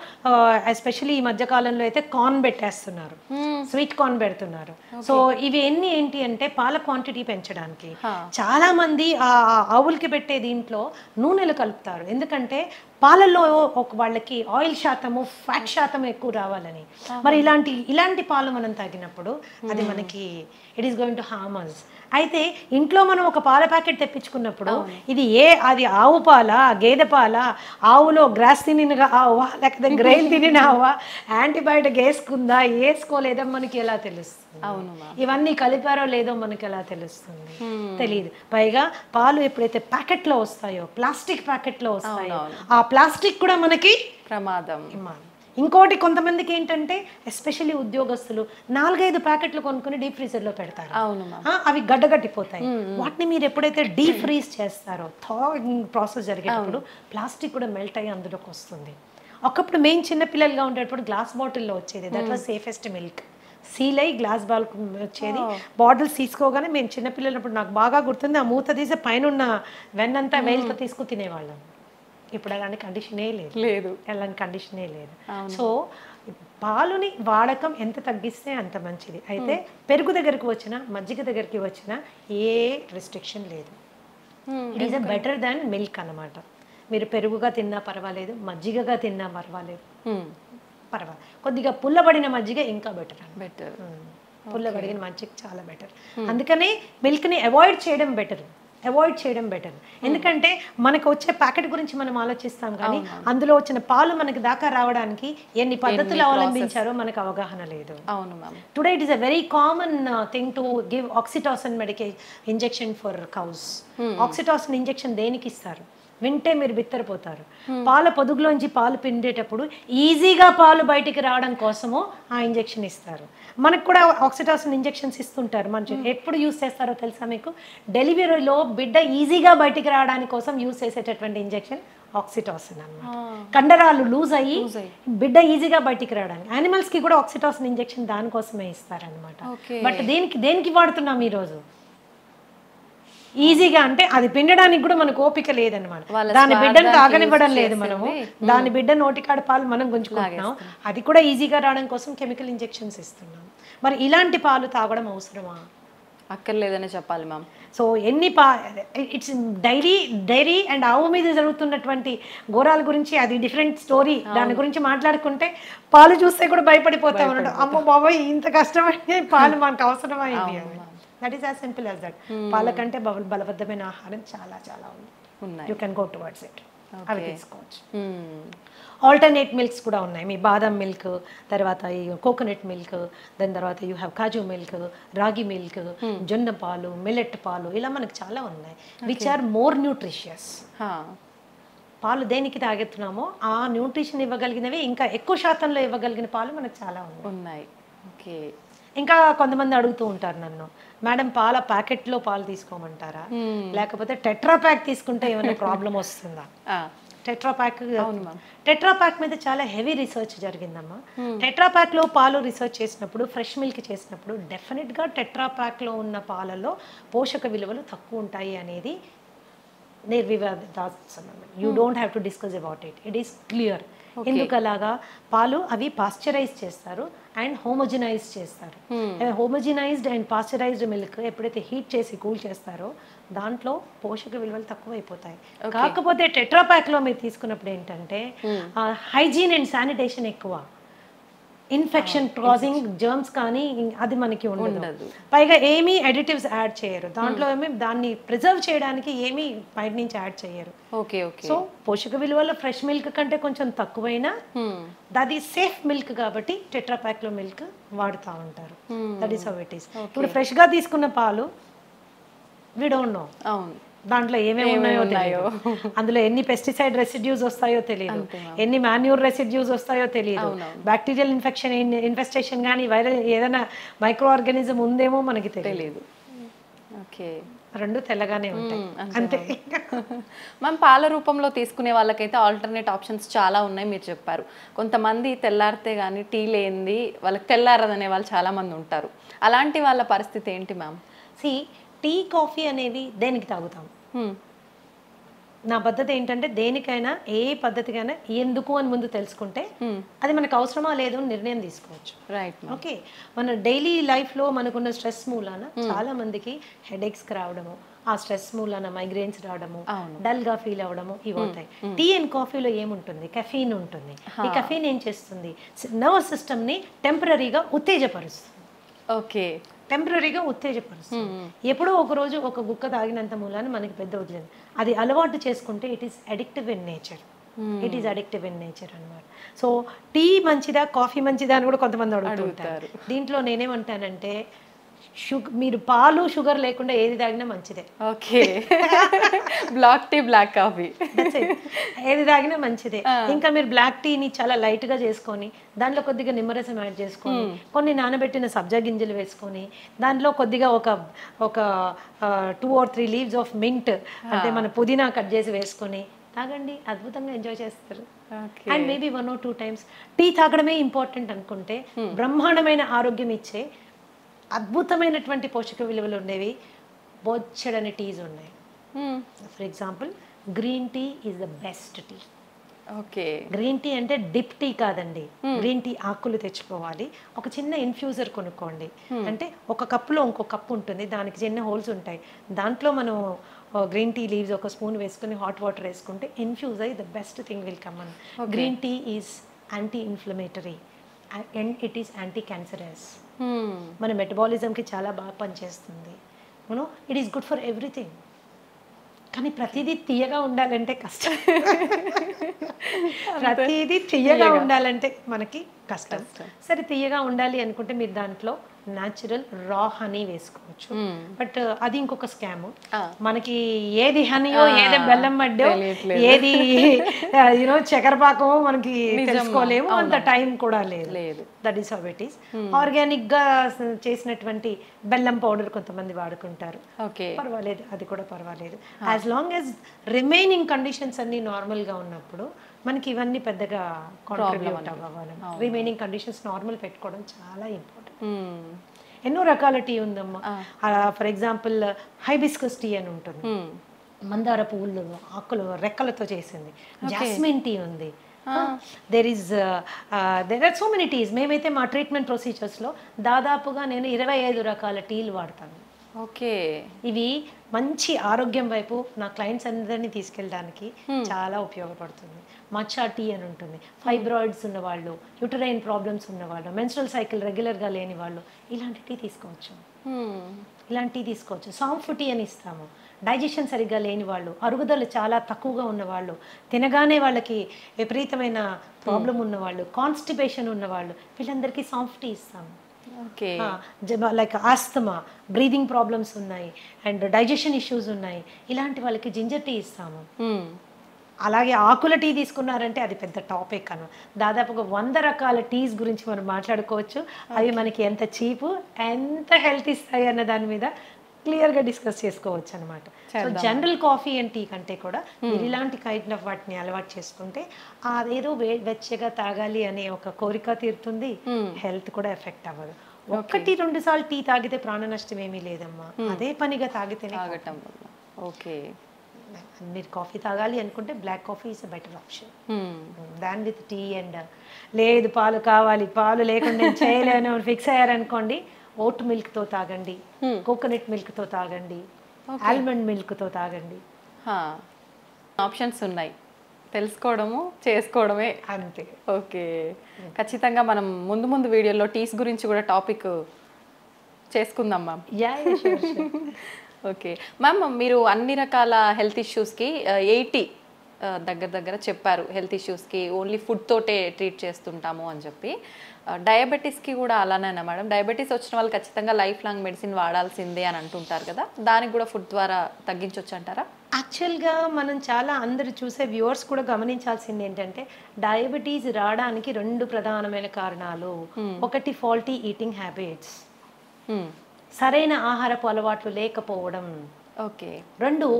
ఎస్పెషల్లీ ఈ మధ్య కాలంలో అయితే కార్న్ పెట్టేస్తున్నారు, స్వీట్ కార్న్ పెడుతున్నారు. సో ఇవి ఏంటి అంటే పాల క్వాంటిటీ పెంచడానికి. చాలా మంది ఆ ఆవులకి పెట్టే దీంట్లో నూనెలు కలుపుతారు, ఎందుకంటే పాలల్లో వాళ్ళకి ఆయిల్ శాతము, ఫ్యాట్ శాతం ఎక్కువ రావాలని. మరి ఇలాంటి పాలు మనం తాగినప్పుడు అది మనకి it is going to harm us. అయితే ఇంట్లో మనం ఒక పాల ప్యాకెట్ తెప్పించుకున్నప్పుడు అది ఆవు పాల, గేదె పాల, ఆవులో గ్రాస్ తినిన ఆవా లేకపోతే గ్రెయిన్ తినిన ఆవా, యాంటీబయాటిక్ వేసుకుందా వేసుకోలేదా మనకి ఎలా తెలుస్తుంది? ఇవన్నీ కలిపారో లేదో మనకి ఎలా తెలుస్తుంది? తెలియదు. పైగా పాలు ఎప్పుడైతే ప్యాకెట్లో వస్తాయో, ప్లాస్టిక్ ప్యాకెట్లో వస్తాయో, ఆ ప్లాస్టిక్ కూడా మనకి ప్రమాదం. ఇంకోటి, కొంతమందికి ఏంటంటే ఎస్పెషల్లీ ఉద్యోగస్తులు 4-5 ప్యాకెట్లు కొనుక్కుని డీప్ ఫ్రీజర్లో పెడతారు, అవి గడ్డగట్టిపోతాయి. వాటిని మీరు ఎప్పుడైతే డీప్ ఫ్రీజ్ చేస్తారో, థాయింగ్ ప్రాసెస్ జరిగేటప్పుడు ప్లాస్టిక్ కూడా మెల్ట్ అయ్యి అందులోకి వస్తుంది. ఒకప్పుడు మేము చిన్నపిల్లలుగా ఉండేటప్పుడు గ్లాస్ బాటిల్లో వచ్చేది, that was safest milk. Seal అయ్యి గ్లాస్ బాల్ వచ్చేది, బాటిల్స్ తీసుకోగానే మేము చిన్నపిల్లలప్పుడు నాకు బాగా గుర్తుంది, ఆ మూత తీసి పైన ఉన్న వెన్నంతా వేలుతో తీసుకుని తినేవాళ్ళం. ఇప్పుడు అలాంటి కండిషనే లేదు, అలాంటి కండిషనే లేదు. సో పాలుని వాడకం ఎంత తగ్గిస్తే అంత మంచిది. అయితే పెరుగు దగ్గరికి వచ్చినా, మజ్జిగ దగ్గరికి వచ్చినా ఏ రెస్ట్రిక్షన్ లేదు. It is better than milk అన్నమాట. మీరు పెరుగుగా తిన్నా పర్వాలేదు, మజ్జిగగా తిన్నా పర్వాలేదు, కొద్దిగా పుల్లబడిన మజ్జిగ ఇంకా బెటర్. పుల్లబడిన మజ్జిగ చాలా బెటర్. అందుకని మిల్క్ని అవాయిడ్ చేయడం బెటర్. ఎందుకంటే మనకు వచ్చే ప్యాకెట్ గురించి మనం ఆలోచిస్తాం, కానీ అందులో వచ్చిన పాలు మనకి దాకా రావడానికి ఎన్ని పద్ధతులు అవలంబించారో మనకు అవగాహన లేదు. Today it is a very common thing to give oxytocin injection for cows. Oxytocin injection దేనికి ఇస్తారు వింటే మీరు బిత్తరపోతారు. పాల పొదుగులోంచి పాలు పిండేటప్పుడు ఈజీగా పాలు బయటికి రావడం కోసము ఆ ఇంజెక్షన్ ఇస్తారు. మనకు కూడా ఆక్సిటాసిన్ ఇంజెక్షన్స్ ఇస్తుంటారు. మనం ఎప్పుడు యూస్ చేస్తారో తెలుసా మీకు? డెలివరీలో బిడ్డ ఈజీగా బయటికి రావడానికి కోసం యూస్ చేసేటటువంటి ఇంజెక్షన్ ఆక్సిటాసిన్ అన్నమాట. కండరాలు లూజ్ అయ్యి బిడ్డ ఈజీగా బయటికి రావడానికి. యానిమల్స్ కి కూడా ఆక్సిటాసిన్ ఇంజెక్షన్ దానికోసమే ఇస్తారనమాట. బట్ దేనికి వాడుతున్నాం ఈరోజు? ఈజీగా అంటే అది పిండడానికి కూడా మనకు ఓపిక లేదనమాట. దాని బిడ్డను తాగనివ్వడం లేదు మనము, దాని బిడ్డ నోటికాడ పాలు మనం గుంజుకుంటున్నాం. అది కూడా ఈజీగా రావడం కోసం కెమికల్ ఇంజెక్షన్స్ ఇస్తున్నాం. మరి ఇలాంటి పాలు తాగడం అవసరమా? అక్కర్లేదని చెప్పాలి ma'am. So it's dairy and ఆవు మీద జరుగుతున్నటువంటి ఘోరాల గురించి అది డిఫరెంట్ స్టోరీ. దాని గురించి మాట్లాడుకుంటే పాలు చూస్తే కూడా భయపడిపోతాం అన్నట్టు. అమ్మో బాబాయ్ ఇంత కష్టమైంది, పాలు మనకు అవసరమా ఇది అని. That is as simple as that. పాల కంటే బలబద్ధమైన ఆహారం చాలా చాలా ఉంది. You can go towards it. అవి తీసుకోవచ్చు. ఆల్టర్నేట్ మిల్క్స్ కూడా ఉన్నాయి. మీ బాదం మిల్క్, తర్వాత ఈ కోకోనట్ మిల్క్, దాని తర్వాత యూ హ్యావ్ కాజు మిల్క్, రాగి మిల్క్, జొన్న పాలు, మిల్లెట్ పాలు, ఇలా మనకు చాలా ఉన్నాయి విచ్ ఆర్ మోర్ న్యూట్రిషియస్. పాలు దేనికి తాగెత్తున్నామో ఆ న్యూట్రిషన్ ఇవ్వగలిగినవి, ఇంకా ఎక్కువ శాతంలో ఇవ్వగలిగిన పాలు మనకు చాలా ఉన్నాయి. ఓకే. ఇంకా కొంతమంది అడుగుతూ ఉంటారు నన్ను, మేడం పాల ప్యాకెట్లో పాలు తీసుకోమంటారా, లేకపోతే టెట్రా ప్యాక్ తీసుకుంటే ఏమైనా ప్రాబ్లం వస్తుందా? టెట్రాపాక్. అవును మ్యామ్. టెట్రాపాక్ మీద చాలా హెవీ రీసెర్చ్ జరిగిందమ్మా. టెట్రాపాక్లో పాలు రీసెర్చ్ చేసినప్పుడు, ఫ్రెష్ మిల్క్ చేసినప్పుడు డెఫినెట్గా టెట్రాపాక్లో ఉన్న పాలలో పోషక విలువలు తక్కువ ఉంటాయి అనేది నిర్వివాదాస్పదం. You don't have to discuss about it. It is clear. ఎందుకు అలాగా? పాలు అవి పాస్చరైజ్ చేస్తారు అండ్ హోమోజినైజ్ చేస్తారు. హోమోజినైజ్డ్ అండ్ పాస్చరైజ్డ్ మిల్క్ ఎప్పుడైతే హీట్ చేసి కూల్ చేస్తారో దాంట్లో పోషక విలువలు తక్కువ అయిపోతాయి. కాకపోతే టెట్రాపాక్లో మీరు తీసుకున్నప్పుడు ఏంటంటే హైజీన్ అండ్ శానిటేషన్ ఎక్కువ, ఇన్ఫెక్షన్ కాజింగ్ జర్మ్స్ కానీ అది మనకి ఉండదు. పైగా ఏమీ అడిటివ్స్ యాడ్ చేయరు దాంట్లో. ఏమి దాన్ని ప్రిజర్వ్ చేయడానికి ఏమీ బయట నుంచి యాడ్ చేయరు. సో పోషక విలువలు ఫ్రెష్ మిల్క్ కంటే కొంచెం తక్కువైనా అది సేఫ్ మిల్క్ కాబట్టి టెట్రాపాక్ లో మిల్క్ వాడుతూ ఉంటారు. That is how it is. ఇప్పుడు ఫ్రెష్ గా తీసుకున్న పాలు వి డోంట్ నో దాంట్లో ఏమేమి ఉన్నాయో తెలియదు, అందులో ఎన్ని పెస్టిసైడ్ రెసిడ్యూస్ వస్తాయో తెలియదు, ఎన్ని మాన్యూర్ రెసిడ్యూస్ వస్తాయో తెలియదు, బ్యాక్టీరియల్ ఇన్ఫెస్టేషన్ కానీ వైరల్ ఏదైనా మైక్రో ఆర్గానిజం ఉందేమో మనకి తెలియదు. ఓకే, రెండు తెల్లగానే ఉంటాయి అంతే. మనం పాల రూపంలో తీసుకునే వాళ్ళకైతే ఆల్టర్నేట్ ఆప్షన్స్ చాలా ఉన్నాయి మీరు చెప్పారు. కొంతమంది తెల్లారితే కానీ టీ లేనిది వాళ్ళకి తెల్లారదనే వాళ్ళు చాలా మంది ఉంటారు. అలాంటి వాళ్ళ పరిస్థితి ఏంటి మ్యామ్? టీ కాఫీ అనేవి దేనికి తాగుతాం? నా పద్ధతి ఏంటంటే దేనికైనా ఏ పద్ధతికైనా ఎందుకు అని ముందు తెలుసుకుంటే అది మనకు అవసరమా లేదు అని నిర్ణయం తీసుకోవచ్చు. రైట్. ఓకే, మన డైలీ లైఫ్లో మనకున్న స్ట్రెస్ మూలాన చాలా మందికి హెడేక్స్ రావడము, ఆ స్ట్రెస్ మూలాన మైగ్రేన్స్ రావడము, డల్గా ఫీల్ అవ్వడము ఇవి అవుతాయి. టీ అండ్ కాఫీలో ఏముంటుంది? కెఫీన్ ఉంటుంది. ఈ కెఫీన్ ఏం చేస్తుంది? నర్వస్ సిస్టమ్ని టెంపరీగా ఉత్తేజపరుస్తుంది. ఓకే, టెంపరీగా ఉత్తేజపరుస్తుంది. ఎప్పుడో ఒక రోజు ఒక గుక్క తాగినంత మూలాన మనకి పెద్ద వదిలేదు. అది అలవాటు చేసుకుంటే it is addictive in nature. It is addictive in nature అనమాట. సో టీ మంచిదా కాఫీ మంచిదా అని కూడా కొంతమంది అడుగుతుంటారు. దీంట్లో నేనేమంటానంటే మీరు పాలు షుగర్ లేకుండా ఏది తాగినా మంచిదే. Okay, black tea black coffee ఏది తాగినా మంచిదే. ఇంకా మీరు బ్లాక్ టీని చాలా లైట్ గా చేసుకొని దాంట్లో కొద్దిగా నిమ్మరసం యాడ్ చేసుకొని కొన్ని నానబెట్టిన సబ్జా గింజలు వేసుకొని దాంట్లో కొద్దిగా ఒక 2 or 3 leaves ఆఫ్ మింట్ అంటే మన పుదీనా కట్ చేసి వేసుకొని తాగండి, అద్భుతంగా ఎంజాయ్ చేస్తారు. And maybe 1 or 2 times tea తాగడమే ఇంపార్టెంట్ అనుకుంటే బ్రహ్మాండమైన ఆరోగ్యం ఇచ్చే అద్భుతమైనటువంటి పోషక విలువలు ఉండేవి బొచ్చడని టీస్ ఉన్నాయి. For example green tea is the best tea. Okay, green tea అంటే డిప్ టీ కాదండి. గ్రీన్ టీ ఆకులు తెచ్చుకోవాలి, ఒక చిన్న ఇన్ఫ్యూజర్ కొనుక్కోండి. అంటే ఒక కప్పులో ఇంకో కప్పు ఉంటుంది, దానికి చిన్న హోల్స్ ఉంటాయి. దాంట్లో మనం గ్రీన్ టీ లీవ్స్ ఒక స్పూన్ వేసుకుని హాట్ వాటర్ వేసుకుంటే ఇన్ఫ్యూజ్ అయ్యి the best thing will come on. Green tea is anti inflammatory and it is anti cancerous. మన మెటబాలిజంకి చాలా బాగా పనిచేస్తుంది. You know it is good for everything. కానీ ప్రతిదీ తీయగా ఉండాలంటే కష్టం. ప్రతిదీ తీయగా ఉండాలంటే మనకి కష్టం. సరే తీయగా ఉండాలి అనుకుంటే మీరు దాంట్లో న్యాచురల్ రా హనీ వేసుకోవచ్చు. బట్ అది ఇంకొక స్కామ్. మనకి ఏది హనీయో ఏది బెల్లం మడ్డో ఏది యూనో చక్కెరపాకమో మనకి తెలుసుకోలేము, అంత టైం కూడా లేదు. That is how it is. Organic గా చేసినటువంటి బెల్లం పౌడర్ కొంతమంది వాడుకుంటారు, పర్వాలేదు, అది కూడా పర్వాలేదు. As long as remaining conditions అన్ని నార్మల్ గా ఉన్నప్పుడు మనకి ఇవన్నీ పెద్దగా కాంట్రిబ్యూట్ అవ్వాలి. రిమైనింగ్ కండిషన్స్ నార్మల్ పెట్టుకోవడం చాలా ఇంపార్టెంట్. ఎన్నో రకాల టీ ఉందమ్మా. ఫర్ ఎగ్జాంపుల్ హైబిస్కస్ టీ అని ఉంటుంది, మందార పువ్వులు ఆకులు రెక్కలతో చేసింది. జాస్మిన్ టీ ఉంది. There are so many teas. మేమైతే మా ట్రీట్మెంట్ ప్రొసీజర్స్లో దాదాపుగా నేను 25 రకాల టీలు వాడతాను. ఓకే, ఇవి మంచి ఆరోగ్యం వైపు నా క్లయింట్స్ అందరినీ తీసుకెళ్ళడానికి చాలా ఉపయోగపడుతుంది. మచ్చా టీ అని ఉంటుంది. ఫైబ్రాయిడ్స్ ఉన్నవాళ్ళు, యూటరైన్ ప్రాబ్లమ్స్ ఉన్నవాళ్ళు, మెన్స్ట్రల్ సైకిల్ రెగ్యులర్గా లేని వాళ్ళు ఇలాంటి టీ తీసుకోవచ్చు. ఇలాంటి టీ తీసుకోవచ్చు. సాంఫ్ టీ అని ఇస్తాము. డైజెషన్ సరిగ్గా లేని వాళ్ళు, అరుగుదల చాలా తక్కువగా ఉన్నవాళ్ళు, తినగానే వాళ్ళకి విపరీతమైన ప్రాబ్లం ఉన్నవాళ్ళు, కాన్స్టిపేషన్ ఉన్నవాళ్ళు, వీళ్ళందరికీ సాంఫ్ టీ ఇస్తాము. లైక్ ఆస్తమా, బ్రీదింగ్ ప్రాబ్లమ్స్ ఉన్నాయి అండ్ డైజెషన్ ఇష్యూస్ ఉన్నాయి, ఇలాంటి వాళ్ళకి జింజర్ టీ ఇస్తాము. అలాగే ఆకుల టీ తీసుకున్నారంటే అది పెద్ద టాపిక్ అను. దాదాపుగా 100 రకాల టీస్ గురించి మనం మాట్లాడుకోవచ్చు. అవి మనకి ఎంత చీపు, ఎంత హెల్త్ ఇస్తాయి అన్న దాని మీద క్లియర్గా డిస్కస్ చేసుకోవచ్చు అనమాట. So general coffee and tea కంటే కూడా మీరు ఇలాంటి కైండ్ ఆఫ్ వాటిని అలవాటు చేసుకుంటే అదేదో వెచ్చగా తాగాలి అనే ఒక కోరిక తీరుతుంది, హెల్త్ కూడా ఎఫెక్ట్ అవ్వదు. 1-2 సార్లు టీ తాగితే ప్రాణ నష్టం ఏమీ లేదమ్మా, అదే పనిగా తాగితేనే. తాగటం వల్ల ఓకే. మీరు కాఫీ తాగాలి అనుకుంటే black coffee is a better option than with tea. And లేదు పాలు కావాలి, పాలు లేకుండా నేను చేయలేను ఫిక్స్ అయ్యారనుకోండి, ఓట్ మిల్క్తో తాగండి, కోకోనట్ మిల్క్తో తాగండి, ఆల్మండ్ మిల్క్తో తాగండి. ఆప్షన్స్ ఉన్నాయి, తెలుసుకోవడము చేసుకోవడమే అంతే. ఓకే, ఖచ్చితంగా మనం ముందు ముందు వీడియోలో టీస్ గురించి కూడా టాపిక్ చేసుకుందాం మ్యామ్. ఓకే మ్యామ్, మీరు అన్ని రకాల హెల్త్ ఇష్యూస్కి 80 దగ్గర చెప్పారు. హెల్త్ ఇష్యూస్కి ఓన్లీ ఫుడ్ తోటే ట్రీట్ చేస్తుంటాము అని చెప్పి. డయాబెటీస్కి కూడా అలానేనా మేడం? డయాబెటీస్ వచ్చిన వాళ్ళు ఖచ్చితంగా లైఫ్ లాంగ్ మెడిసిన్ వాడాల్సిందే అని అంటుంటారు కదా, దానికి కూడా ఫుడ్ ద్వారా తగ్గించవచ్చు అంటారా? యాక్చువల్గా మనం చాలా అందరు చూసే వ్యూవర్స్ కూడా గమనించాల్సింది ఏంటంటే, డయాబెటీస్ రావడానికి 2 ప్రధానమైన కారణాలు. ఒకటి ఫాల్టీ ఈటింగ్ హ్యాబిట్స్, సరైన ఆహారపు అలవాట్లు లేకపోవడం. ఓకే. 2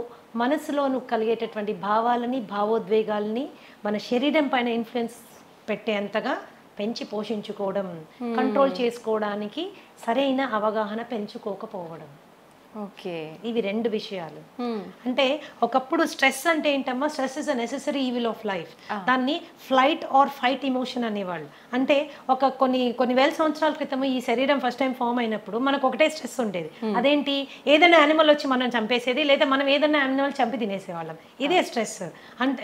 మనసులోను కలిగేటటువంటి భావాలని భావోద్వేగాలని మన శరీరం పైన ఇన్ఫ్లుయెన్స్ పెట్టేంతగా పెంచి పోషించుకోవడం, కంట్రోల్ చేసుకోవడానికి సరైన అవగాహన పెంచుకోకపోవడం. ఓకే, ఇవి 2 విషయాలు. అంటే ఒకప్పుడు స్ట్రెస్ అంటే ఏంటమ్మా, stress is a necessary evil of life. దాన్ని ఫ్లైట్ ఆర్ ఫైట్ ఇమోషన్ అనేవాళ్ళు. అంటే ఒక కొన్ని వేల సంవత్సరాల క్రితం ఈ శరీరం ఫస్ట్ టైం ఫామ్ అయినప్పుడు మనకు ఒకటే స్ట్రెస్ ఉండేది. అదేంటి, ఏదైనా యానిమల్ వచ్చి మనం చంపేసేది, లేదా మనం ఏదైనా యానిమల్ చంపి తినేసేవాళ్ళం. ఇదే స్ట్రెస్.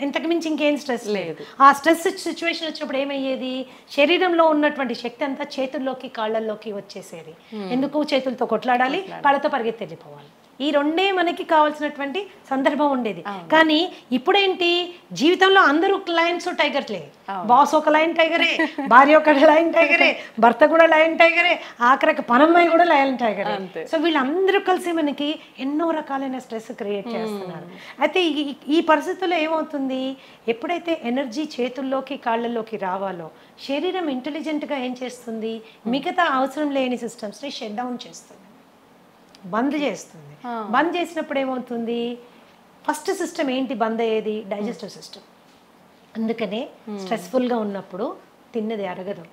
ఇంతకు మించి ఇంకేం స్ట్రెస్ లేదు. ఆ స్ట్రెస్ సిచ్యువేషన్ వచ్చినప్పుడు ఏమయ్యేది, శరీరంలో ఉన్నటువంటి శక్తి అంతా చేతుల్లోకి కాళ్ళల్లోకి వచ్చేసేది. ఎందుకు, చేతులతో కొట్లాడాలి, కాళ్ళతో పరిగెత్తి పోవాలి. ఈ 2 మనకి కావాల్సినటువంటి సందర్భం ఉండేది. కానీ ఇప్పుడేంటి, జీవితంలో అందరూ లయన్స్ టైగర్లే. బాస్ ఒక లయన్ టైగరే, భార్య ఒక లయన్ టైగరే, భర్త కూడా లయన్ టైగరే, ఆఖరికి పనమ్మాయి కూడా లయన్ టైగరే. సో వీళ్ళందరూ కలిసి మనకి ఎన్నో రకాలైన స్ట్రెస్ క్రియేట్ చేస్తున్నారు. అయితే ఈ పరిస్థితుల్లో ఏమవుతుంది, ఎప్పుడైతే ఎనర్జీ చేతుల్లోకి కాళ్ళల్లోకి రావాలో శరీరం ఇంటెలిజెంట్గా ఏం చేస్తుంది, మిగతా అవసరం లేని సిస్టమ్స్ని షట్ డౌన్ చేస్తుంది, బంద్ చేస్తుంది. బంద్ చేసినప్పుడు ఏమవుతుంది, ఫస్ట్ సిస్టమ్ ఏంటి బంద్ అయ్యేది, డైజెస్టివ్ సిస్టమ్. అందుకనే స్ట్రెస్ఫుల్గా ఉన్నప్పుడు తిన్నది అరగదు,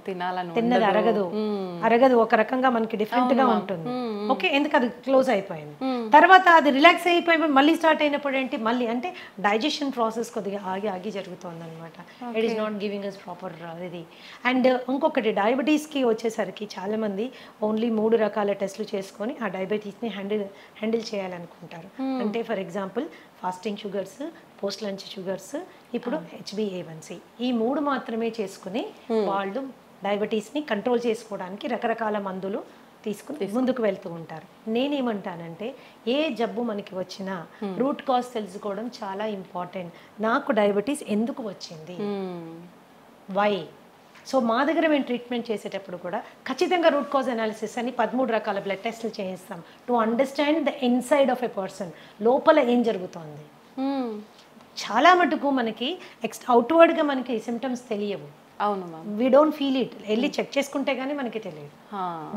తిన్నది అరగదు, ఒక రకంగా మనకి డిఫరెంట్ గా ఉంటుంది. ఓకే, ఎందుకు అది క్లోజ్ అయిపోయింది. తర్వాత అది రిలాక్స్ అయిపోయి మళ్ళీ స్టార్ట్ అయినప్పుడు ఏంటి, మళ్ళీ అంటే డైజెషన్ ప్రాసెస్ కొద్దిగా ఆగి జరుగుతుంది అనమాట. It is not giving us proper ఇది. అండ్ ఇంకొకటి, డయాబెటీస్కి వచ్చేసరికి చాలా మంది ఓన్లీ 3 రకాల టెస్టులు చేసుకొని ఆ డయాబెటీస్ని హ్యాండిల్ చేయాలనుకుంటారు. అంటే for example fasting sugars, post lunch sugars, ఇప్పుడు HbA1c, ఈ 3 మాత్రమే చేసుకుని వాళ్ళు డయాబెటీస్ని కంట్రోల్ చేసుకోవడానికి రకరకాల మందులు తీసుకుని ముందుకు వెళ్తూ ఉంటారు. నేనేమంటానంటే, ఏ జబ్బు మనకి వచ్చినా రూట్ కాజ్ తెలుసుకోవడం చాలా ఇంపార్టెంట్. నాకు డయాబెటీస్ ఎందుకు వచ్చింది, వై. సో మా దగ్గర మేము ట్రీట్మెంట్ చేసేటప్పుడు కూడా ఖచ్చితంగా రూట్ కాజ్ అనాలిసిస్ అని 13 రకాల బ్లడ్ టెస్టులు చేయిస్తాం to understand the inside of a person, లోపల ఏం జరుగుతోంది. చాలా మటుకు మనకి అవుట్వర్డ్గా మనకి సిమ్టమ్స్ తెలియవు. అవును ma'am, we don't feel it. వెళ్ళి చెక్ చేసుకుంటే కానీ మనకి తెలియదు.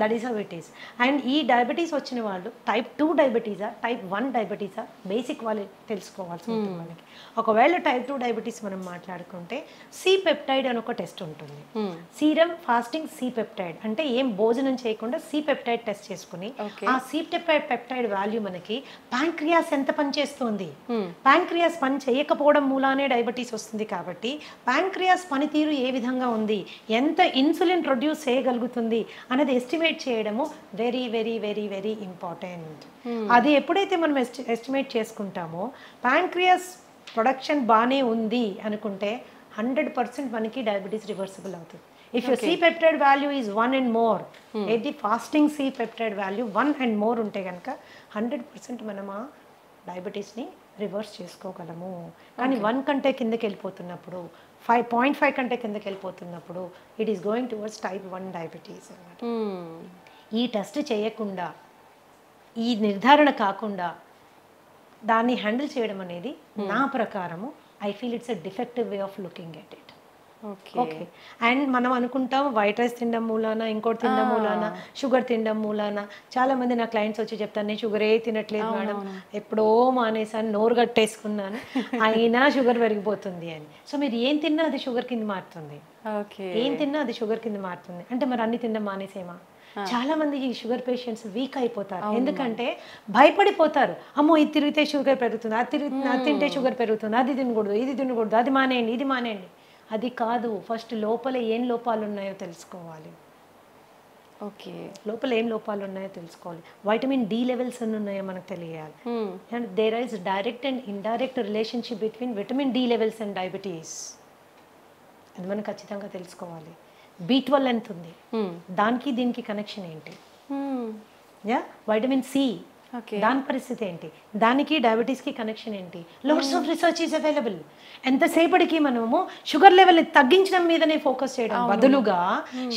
That is how it is. And ఈ డయాబెటీస్ వచ్చిన వాళ్ళు టైప్ 2 డయాబెటీసా, టైప్ 1 డయాబెటీసా, బేసిక్ వాళ్ళు తెలుసుకోవాల్సి ఉంటుంది మనకి. ఒకవేళ టైప్ 2 డయాబెటీస్ మనం మాట్లాడుకుంటే సి పెప్టైడ్ అని ఒక టెస్ట్ ఉంటుంది. సీరం ఫాస్టింగ్ సి పెప్టైడ్ అంటే ఏం భోజనం చేయకుండా సి పెప్టైడ్ టెస్ట్ చేసుకుని ఆ సి పెప్టైడ్ వాల్యూ మనకి ప్యాంక్రియాస్ ఎంత పనిచేస్తుంది, ప్యాంక్రియాస్ పని చేయకపోవడం మూలానే డయాబెటీస్ వస్తుంది. కాబట్టి ప్యాంక్రియాస్ పనితీరు ఏ విధంగా ఉంది, ఎంత ఇన్సులిన్ ప్రొడ్యూస్ చేయగలుగుతుంది అనేది ఎస్టిమేట్ చేయడము very very very very important. అది ఎప్పుడైతే మనం ఎస్టిమేట్ చేసుకుంటామో, ప్యాంక్రియాస్ ప్రొడక్షన్ బాగానే ఉంది అనుకుంటే 100% మనకి డయాబెటీస్ రివర్సిబుల్ అవుతుంది. If you C peptide value is 1 and more, ఏది fasting C peptide value 1 and more ఉంటే కనుక 100% మనం ఆ డయాబెటీస్ని రివర్స్ చేసుకోగలము. కానీ 1 కంటే కిందకి వెళ్ళిపోతున్నప్పుడు, 5.5 కంటే కిందకి వెళ్ళిపోతున్నప్పుడు it is going towards type 1 diabetes అన్నమాట. ఈ టెస్ట్ చేయకుండా, ఈ నిర్ధారణ కాకుండా దాన్ని హ్యాండిల్ చేయడం అనేది నా ప్రకారము I feel it's a defective way of looking at it. Okay. Okay. And మనం అనుకుంటాం వైట్ రైస్ తినడం మూలాన, ఇంకోటి తినడం మూలాన, షుగర్ తినడం మూలాన. చాలా మంది నా క్లయింట్స్ వచ్చి చెప్తాను, నేను షుగరే తినట్లేదు మేడం, ఎప్పుడో మానేసాను, నోరు కట్టేసుకున్నాను, అయినా షుగర్ పెరిగిపోతుంది అని. సో మీరు ఏం తిన్నా అది షుగర్ కింద మారుతుంది, ఓకే. ఏం తిన్నా అది షుగర్ కింద మారుతుంది. అంటే మరి అన్ని తినడం మానేసేమా? చాలా మంది ఈ షుగర్ పేషెంట్స్ వీక్ అయిపోతారు, ఎందుకంటే భయపడిపోతారు. అమ్మో ఇది తిరిగితే షుగర్ పెరుగుతుంది, అది తింటే షుగర్ పెరుగుతుంది, అది తినకూడదు, ఇది తినకూడదు, అది మానేయండి, ఇది మానేయండి. అది కాదు, ఫస్ట్ లోపల ఏం లోపాలు ఉన్నాయో తెలుసుకోవాలి. ఓకే. లోపల ఏం లోపాలు ఉన్నాయో తెలుసుకోవాలి. వైటమిన్ డి లెవెల్స్ ఎన్ని ఉన్నాయో మనకు తెలియాలి. And there is direct and indirect relationship between vitamin D levels and diabetes. అది మనం ఖచ్చితంగా తెలుసుకోవాలి. B12 ఎంత ఉంది, దానికి దీనికి కనెక్షన్ ఏంటి? యా, వైటమిన్ సి, దాని పరిస్థితి ఏంటి, దానికి డయాబెటీస్కి కనెక్షన్ ఏంటి? Lots of research is available. ఎంతసేపటికి మనము షుగర్ లెవెల్ని తగ్గించడం మీదనే ఫోకస్ చేయడం బదులుగా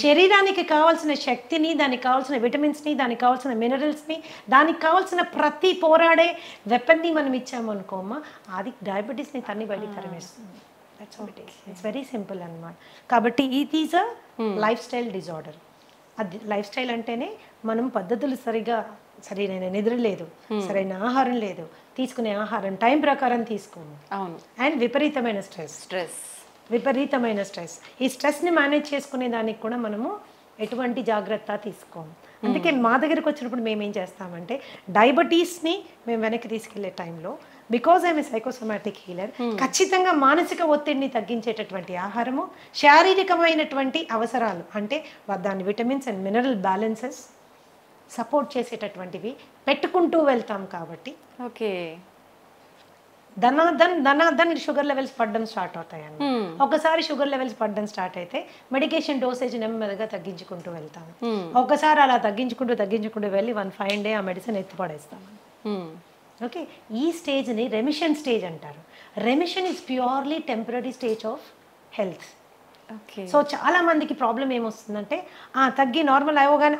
శరీరానికి కావాల్సిన శక్తిని, దానికి కావాల్సిన విటమిన్స్ని, దానికి కావాల్సిన మినరల్స్ని, దానికి కావాల్సిన ప్రతి పోరాడే వెపన్ని మనం ఇచ్చాము అనుకోమ్మా, అది డయాబెటీస్ని తన్ని బయటికి తరిమేస్తుంది. That's what it is. It's very simple అన్నమాట. కాబట్టి it is a life style disorder. అది లైఫ్ స్టైల్ అంటేనే మనం పద్ధతులు సరైన నిద్ర లేదు, సరైన ఆహారం లేదు, తీసుకునే ఆహారం టైం ప్రకారం తీసుకోము, అవును, అండ్ విపరీతమైన స్ట్రెస్. ఈ స్ట్రెస్ని మేనేజ్ చేసుకునే దానికి కూడా మనము ఎటువంటి జాగ్రత్త తీసుకోము. అందుకే మా దగ్గరికి వచ్చినప్పుడు మేము ఏం చేస్తామంటే, డయాబెటీస్ని మేము వెనక్కి తీసుకెళ్లే టైంలో, because I'm a psychosomatic healer, ఖచ్చితంగా మానసిక ఒత్తిడిని తగ్గించేటటువంటి ఆహారము, శారీరకమైనటువంటి అవసరాలు అంటే దాని vitamins and mineral balances support చేసేటటువంటివి పెట్టుకుంటూ వెళ్తాం. కాబట్టి ఓకే, ధనాధన్ షుగర్ లెవెల్స్ పడడం స్టార్ట్ అవుతాయండి. ఒకసారి షుగర్ లెవెల్స్ పడడం స్టార్ట్ అయితే మెడికేషన్ డోసేజ్ నెమ్మదిగా తగ్గించుకుంటూ వెళ్తాము. ఒకసారి అలా తగ్గించుకుంటూ వెళ్ళి 1 డే ఆ మెడిసిన్ ఎత్తిపడేస్తాము. ఓకే, ఈ స్టేజ్ని రెమిషన్ స్టేజ్ అంటారు. Remission is purely temporary stage of health. So చాలా మందికి ప్రాబ్లం ఏమొస్తుందంటే, తగ్గి నార్మల్ అవ్వగానే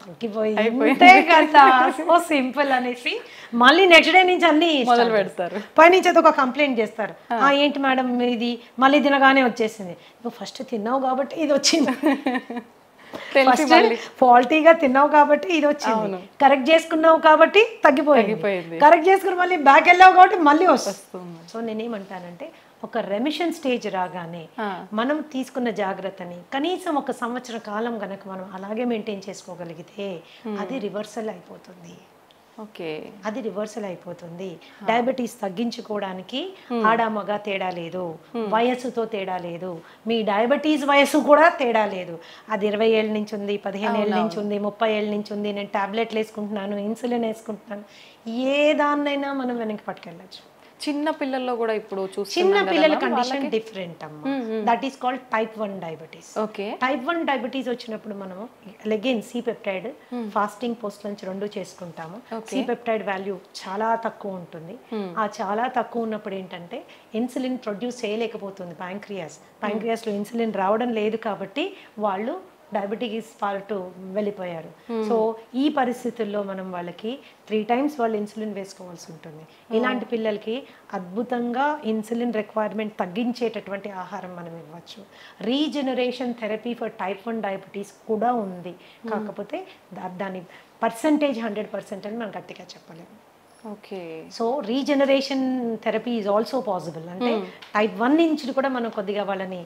తగ్గిపోయింది కదా, సో సింపుల్ అనేసి మళ్ళీ నెక్స్ట్ డే నుంచి అన్ని మొదలు పెడతారు. పైనుంచి అది ఒక కంప్లైంట్ చేస్తారు, ఏంటి మేడం ఇది మళ్ళీ తినగానే వచ్చేసింది. నువ్వు ఫస్ట్ తిన్నావు కాబట్టి ఇది వచ్చింది, ఫాల్టీగా తిన్నావు కాబట్టి ఇది వచ్చింది, కరెక్ట్ చేసుకున్నావు కాబట్టి తగ్గిపోయింది, కరెక్ట్ చేసుకుని మళ్ళీ బ్యాక్ వెళ్ళావు కాబట్టి మళ్ళీ వస్తుంది. సో నేనేమంటానంటే, ఒక రెమిషన్ స్టేజ్ రాగానే మనం తీసుకున్న జాగ్రత్తని కనీసం 1 సంవత్సర కాలం గనక మనం అలాగే మెయింటైన్ చేసుకోగలిగితే అది రివర్సల్ అయిపోతుంది. ఓకే, అది రివర్సల్ అయిపోతుంది. డయాబెటీస్ తగ్గించుకోవడానికి ఆడ మగ తేడా లేదు, వయస్సుతో తేడా లేదు, మీ డయాబెటీస్ వయస్సు కూడా తేడా లేదు. అది 20 ఏళ్ళ నుంచి ఉంది, 15 ఏళ్ళ నుంచి ఉంది, 30 ఏళ్ళ నుంచి ఉంది, నేను టాబ్లెట్లు వేసుకుంటున్నాను, ఇన్సులిన్ వేసుకుంటున్నాను, ఏ దాన్నైనా మనం వెనక్కి పట్టుకెళ్ళచ్చు. చిన్న పిల్లల్లో కూడా ఇప్పుడు చిన్న పిల్లల కండిషన్ డిఫరెంట్ అమ్మా. That is called type 1 diabetes. Okay, type 1 diabetes వచ్చినప్పుడు మనము again C peptide fasting post lunch 2 చేసుకుంటాము. సి పెప్టైడ్ వాల్యూ చాలా తక్కువ ఉంటుంది. ఆ చాలా తక్కువ ఉన్నప్పుడు ఏంటంటే ఇన్సులిన్ ప్రొడ్యూస్ చేయలేకపోతుంది ప్యాంక్రియాస్లో ఇన్సులిన్ రావడం లేదు, కాబట్టి వాళ్ళు డయాబెటీస్ పార్టు వెళ్ళిపోయారు. సో ఈ పరిస్థితుల్లో మనం వాళ్ళకి 3 times వాళ్ళు ఇన్సులిన్ వేసుకోవాల్సి ఉంటుంది. ఇలాంటి పిల్లలకి అద్భుతంగా ఇన్సులిన్ రిక్వైర్మెంట్ తగ్గించేటటువంటి ఆహారం మనం ఇవ్వచ్చు. Regeneration therapy for type 1 diabetes కూడా ఉంది, కాకపోతే దాని పర్సంటేజ్ 100% అని మనం గట్టిగా చెప్పలేము. Okay, so regeneration therapy is also possible. అంటే టైప్ 1 నుంచి కూడా మనం కొద్దిగా వాళ్ళని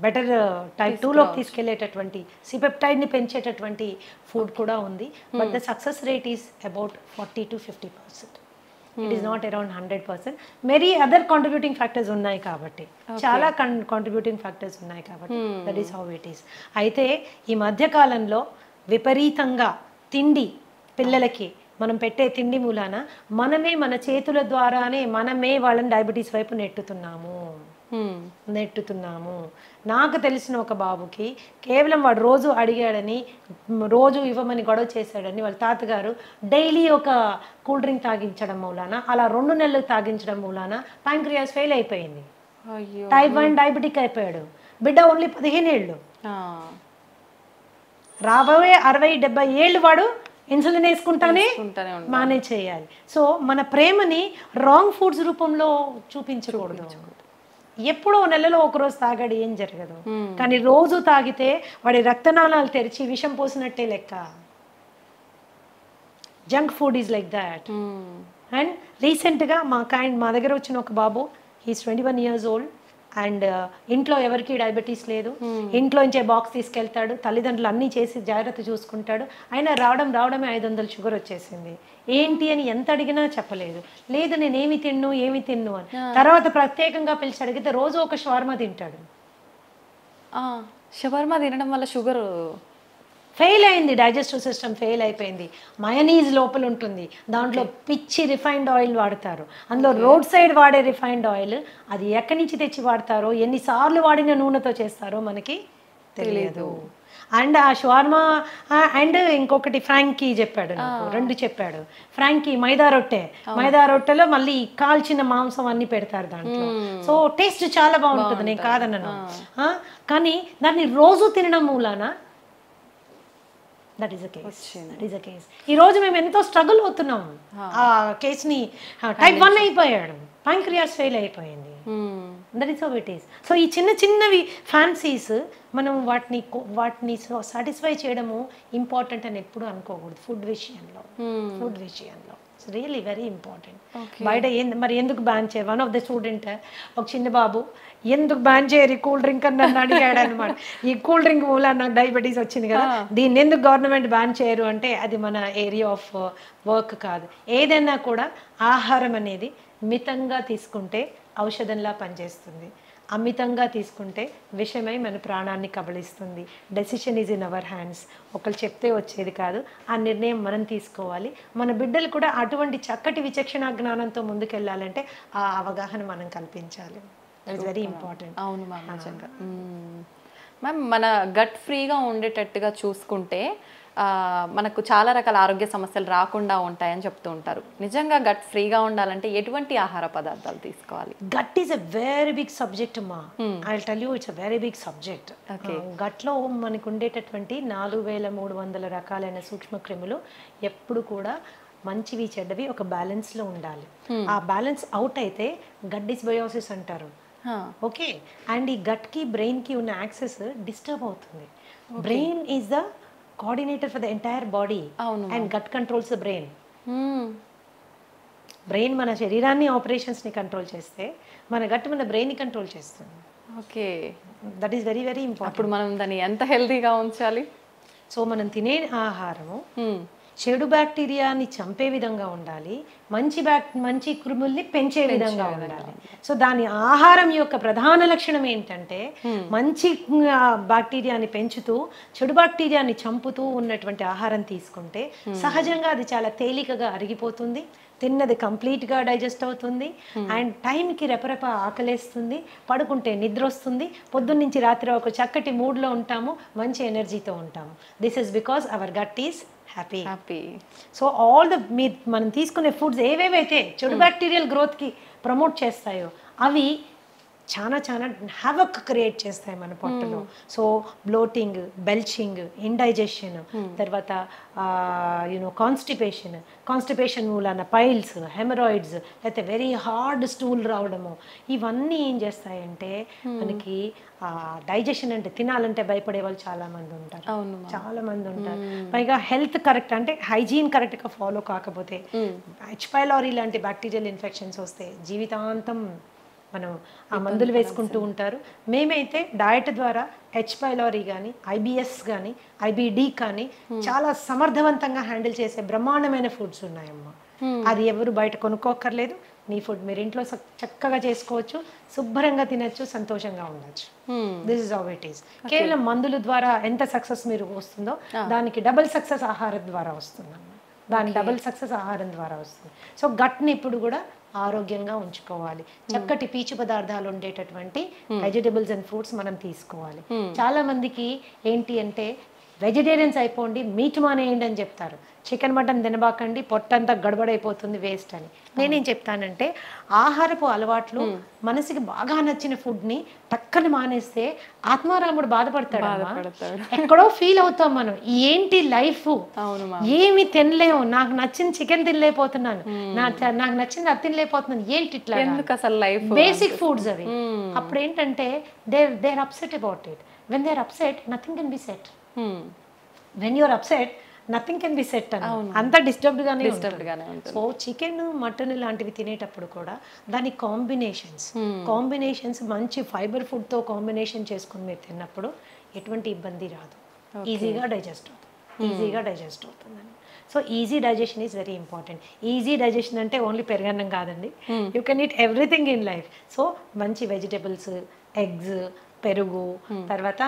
బెటర్ టైప్ 2లోకి తీసుకెళ్లేటటువంటి సిపెప్టైడ్ని పెంచేటటువంటి ఫుడ్ కూడా ఉంది. But the success rate is about 40 to 50%. It is not around 100%. Many other contributing factors ఉన్నాయి కాబట్టి, చాలా కాంట్రిబ్యూటింగ్ ఫ్యాక్టర్స్ ఉన్నాయి కాబట్టి that is how it is. అయితే ఈ మధ్యకాలంలో విపరీతంగా తిండి, పిల్లలకి మనం పెట్టే తిండి మూలాన మనమే మన చేతుల ద్వారానే మనమే వాళ్ళని డయాబెటీస్ వైపు నెట్టుతున్నాము. నాకు తెలిసిన ఒక బాబుకి కేవలం వాడు రోజు అడిగాడని, రోజు ఇవ్వమని గొడవ చేశాడని వాళ్ళ తాతగారు డైలీ ఒక కూల్ డ్రింక్ తాగించడం మూలాన, అలా 2 నెలలు తాగించడం మూలాన ప్యాంక్రియాస్ ఫెయిల్ అయిపోయింది. టైప్ 1 డయాబెటిక్ అయిపోయాడు. బిడ్డ ఓన్లీ 15 ఏళ్ళు. రాబోయే 60-70 ఏళ్ళు వాడు ఇన్సులిన్ వేసుకుంటానే మేనేజ్ చేయాలి. సో మన ప్రేమని రాంగ్ ఫుడ్స్ రూపంలో చూపించకూడదు. ఎప్పుడో నెలలో ఒకరోజు తాగాడు ఏం జరగదు, కానీ రోజు తాగితే వాడి రక్తనాళాలు తెరిచి విషం పోసినట్టే లెక్క. Junk food is like that. And రీసెంట్గా మా దగ్గర వచ్చిన ఒక బాబు, హీస్ 21 years old, అండ్ ఇంట్లో ఎవరికి డయాబెటీస్ లేదు, ఇంట్లో నుంచే బాక్స్ తీసుకెళ్తాడు, తల్లిదండ్రులు అన్నీ చేసి జాగ్రత్త చూసుకుంటాడు, అయినా రావడమే 500 షుగర్ వచ్చేసింది. ఏంటి అని ఎంత అడిగినా చెప్పలేదు. లేదు నేను ఏమి తిన్ను అని. తర్వాత ప్రత్యేకంగా పిలిచి అడిగితే రోజు ఒక షవర్మా తింటాడు. షవర్మా తినడం వల్ల షుగర్ ఫెయిల్ అయింది, డైజెస్టివ్ సిస్టమ్ ఫెయిల్ అయిపోయింది. మయోనీస్ లోపల ఉంటుంది, దాంట్లో పిచ్చి రిఫైన్డ్ ఆయిల్ వాడతారు, అందులో రోడ్ సైడ్ వాడే రిఫైన్డ్ ఆయిల్, అది ఎక్కడి నుంచి తెచ్చి వాడతారో, ఎన్నిసార్లు వాడిన నూనెతో చేస్తారో మనకి తెలియదు. అండ్ ఆ షవర్మా అండ్ ఇంకొకటి ఫ్రాంకీ చెప్పాడు నాకు, 2 చెప్పాడు. ఫ్రాంకీ మైదా రొట్టెలో మళ్ళీ కాల్చిన మాంసం అన్ని పెడతారు దాంట్లో. సో టేస్ట్ చాలా బాగుంటుంది, నేను కాదన్నాను, కానీ దాన్ని రోజు తినడం మూలాన దట్ ఈస్ అ కేస్. ఈ రోజు మేము ఎంతో స్ట్రగుల్ అవుతున్నాం. ఆ కేసుని type 1 అయిపోయాడు, ప్యాంక్రియాస్ ఫెయిల్ అయిపోయింది. That is how it is. So ఈ చిన్నవి ఫ్యాన్సీస్ మనం వాటిని సాటిస్ఫై చేయడము ఇంపార్టెంట్ అని ఎప్పుడు అనుకోకూడదు. ఫుడ్ విషయంలో ఇట్స్ రియల్లీ వెరీ ఇంపార్టెంట్. బయట మరి ఎందుకు బ్యాన్ చేయరు? వన్ ఆఫ్ ద స్టూడెంట్, ఒక చిన్న బాబు, ఎందుకు బ్యాన్ చేయరు కూల్ డ్రింక్ అని నన్ను అడిగాడు అనమాట. ఈ కూల్ డ్రింక్ మూల నాకు డయాబెటీస్ వచ్చింది కదా, దీన్ని ఎందుకు గవర్నమెంట్ బ్యాన్ చేయరు అంటే అది మన ఏరియా ఆఫ్ వర్క్ కాదు. ఏదైనా కూడా ఆహారం అనేది మితంగా తీసుకుంటే ఔషధంలా పనిచేస్తుంది, అమితంగా తీసుకుంటే విషమై మన ప్రాణాన్ని కబళిస్తుంది. Decision is in our hands. ఒకళ్ళు చెప్తే వచ్చేది కాదు, ఆ నిర్ణయం మనం తీసుకోవాలి. మన బిడ్డలు కూడా అటువంటి చక్కటి విచక్షణ జ్ఞానంతో ముందుకెళ్ళాలంటే ఆ అవగాహన మనం కల్పించాలి. That is very important. అవును మ్యామ్, నిజంగా. మ్యామ్, మన గట్ ఫ్రీగా ఉండేటట్టుగా చూసుకుంటే మనకు చాలా రకాల ఆరోగ్య సమస్యలు రాకుండా ఉంటాయని చెప్తూ ఉంటారు. నిజంగా గట్ ఫ్రీగా ఉండాలంటే ఎటువంటి ఆహార పదార్థాలు తీసుకోవాలి? Gut is a very big subject అమ్మా. I will tell you, it's a very big subject. గట్లో మనకు ఉండేటటువంటి 4300 రకాలైన సూక్ష్మ క్రిములు ఎప్పుడు కూడా మంచివి చెడ్డవి ఒక బ్యాలెన్స్లో ఉండాలి. ఆ బ్యాలెన్స్ అవుట్ అయితే గట్ డిస్బయోసిస్ అంటారు. ఓకే, అండ్ ఈ గట్కి బ్రెయిన్కి ఉన్న యాక్సెస్ డిస్టర్బ్ అవుతుంది. Brain is the coordinator for the entire body and gut controls the brain. Brain మన శరీరాన్ని ఆపరేషన్స్ని కంట్రోల్ చేస్తే మన గట్ మన బ్రెయిన్ని కంట్రోల్ చేస్తుంది. Okay, that is very very important. అప్పుడు మనం దాన్ని ఎంత హెల్తీగా ఉంచాలి? సో మనం తినే ఆహారము చెడు బ్యాక్టీరియాని చంపే విధంగా ఉండాలి, మంచి క్రిముల్ని పెంచే విధంగా ఉండాలి. సో దాని ఆహారం యొక్క ప్రధాన లక్షణం ఏంటంటే మంచి బ్యాక్టీరియాని పెంచుతూ చెడు బ్యాక్టీరియాని చంపుతూ ఉన్నటువంటి ఆహారం తీసుకుంటే సహజంగా అది చాలా తేలికగా అరిగిపోతుంది, తిన్నది కంప్లీట్గా డైజెస్ట్ అవుతుంది, అండ్ టైంకి రెపరెప ఆకలేస్తుంది, పడుకుంటే నిద్ర వస్తుంది, పొద్దున్నుంచి రాత్రి ఒక చక్కటి మూడ్లో ఉంటాము, మంచి ఎనర్జీతో ఉంటాము. This is because our gut is happy. So all the మనం తీసుకునే ఫుడ్స్ ఏవేవైతే చెడు బ్యాక్టీరియల్ గ్రోత్కి ప్రమోట్ చేస్తాయో అవి చాలా హ్యావక్ క్రియేట్ చేస్తాయి మన పొట్టలో. సో బ్లోటింగ్, బెల్చింగ్, ఇండైజెషన్, తర్వాత కాన్స్టిపేషన్ మూలాన పైల్స్, హెమరాయిడ్స్, లేకపోతే వెరీ హార్డ్ స్టూల్ రావడము, ఇవన్నీ ఏం చేస్తాయంటే మనకి డైజెషన్ అంటే తినాలంటే భయపడే వాళ్ళు చాలా మంది ఉంటారు. పైగా హెల్త్ కరెక్ట్ అంటే హైజీన్ కరెక్ట్గా ఫాలో కాకపోతే హెచ్ పైలోరీ లాంటి బ్యాక్టీరియల్ ఇన్ఫెక్షన్స్ వస్తే జీవితాంతం మనం ఆ మందులు వేసుకుంటూ ఉంటారు. మేమైతే డయట్ ద్వారా హెచ్ పైలోరీ కానీ, ఐబిఎస్ కానీ, ఐబిడి కానీ చాలా సమర్థవంతంగా హ్యాండిల్ చేసే బ్రహ్మాండమైన ఫుడ్స్ ఉన్నాయమ్మా. అది ఎవరు బయట కొనుక్కోక్కర్లేదు, మీ ఫుడ్ మీరు ఇంట్లో చక్కగా చేసుకోవచ్చు, శుభ్రంగా తినచ్చు, సంతోషంగా ఉండొచ్చు. This is how it is. కేవలం మందుల ద్వారా ఎంత సక్సెస్ మీరు వస్తుందో దానికి డబుల్ సక్సెస్ ఆహారం ద్వారా వస్తుందన్నమాట. డబుల్ సక్సెస్ ఆహారం ద్వారా వస్తుంది. సో గట్ని ఇప్పుడు కూడా ఆరోగ్యంగా ఉంచుకోవాలి. చక్కటి పీచు పదార్థాలు ఉండేటటువంటి వెజిటబుల్స్ అండ్ ఫ్రూట్స్ మనం తీసుకోవాలి. చాలా మందికి ఏంటి అంటే వెజిటేరియన్స్ అయిపోండి, మీట్ మానేయండి అని చెప్తారు. చికెన్ మటన్ తినబాకండి, పొట్టంతా గడబడైపోతుంది, వేస్ట్ అని. నేనేం చెప్తానంటే ఆహారపు అలవాట్లు మనసుకి బాగా నచ్చిన ఫుడ్ని టక్కన మానేస్తే ఆత్మారాముడు బాధపడతాడు. ఎక్కడో ఫీల్ అవుతాం మనం, ఏంటి లైఫ్, ఏమి తినలేము, నాకు నచ్చిన చికెన్ తినలేకపోతున్నాను, నాకు నచ్చింది అది తినలేకపోతున్నాను, ఏంటి ఇట్లా, అసలు లైఫ్ బేసిక్ ఫుడ్స్ అవి. అప్పుడు ఏంటంటే they are upset about it. When they are upset nothing can be set. When you're upset nothing can be set అని, అంతా డిస్టర్బ్డ్గానే ఉంటుంది. సో చికెన్ మటన్ లాంటివి తినేటప్పుడు కూడా దాని కాంబినేషన్స్ మంచి ఫైబర్ ఫుడ్తో కాంబినేషన్ చేసుకుని మీరు తిన్నప్పుడు ఎటువంటి ఇబ్బంది రాదు, ఈజీగా డైజెస్ట్ అవుతుందని. So easy digestion is very important. Easy digestion అంటే ఓన్లీ పెరుగన్నం కాదండి, you can eat everything in life. So మంచి వెజిటబుల్స్, ఎగ్స్, పెరుగు, తర్వాత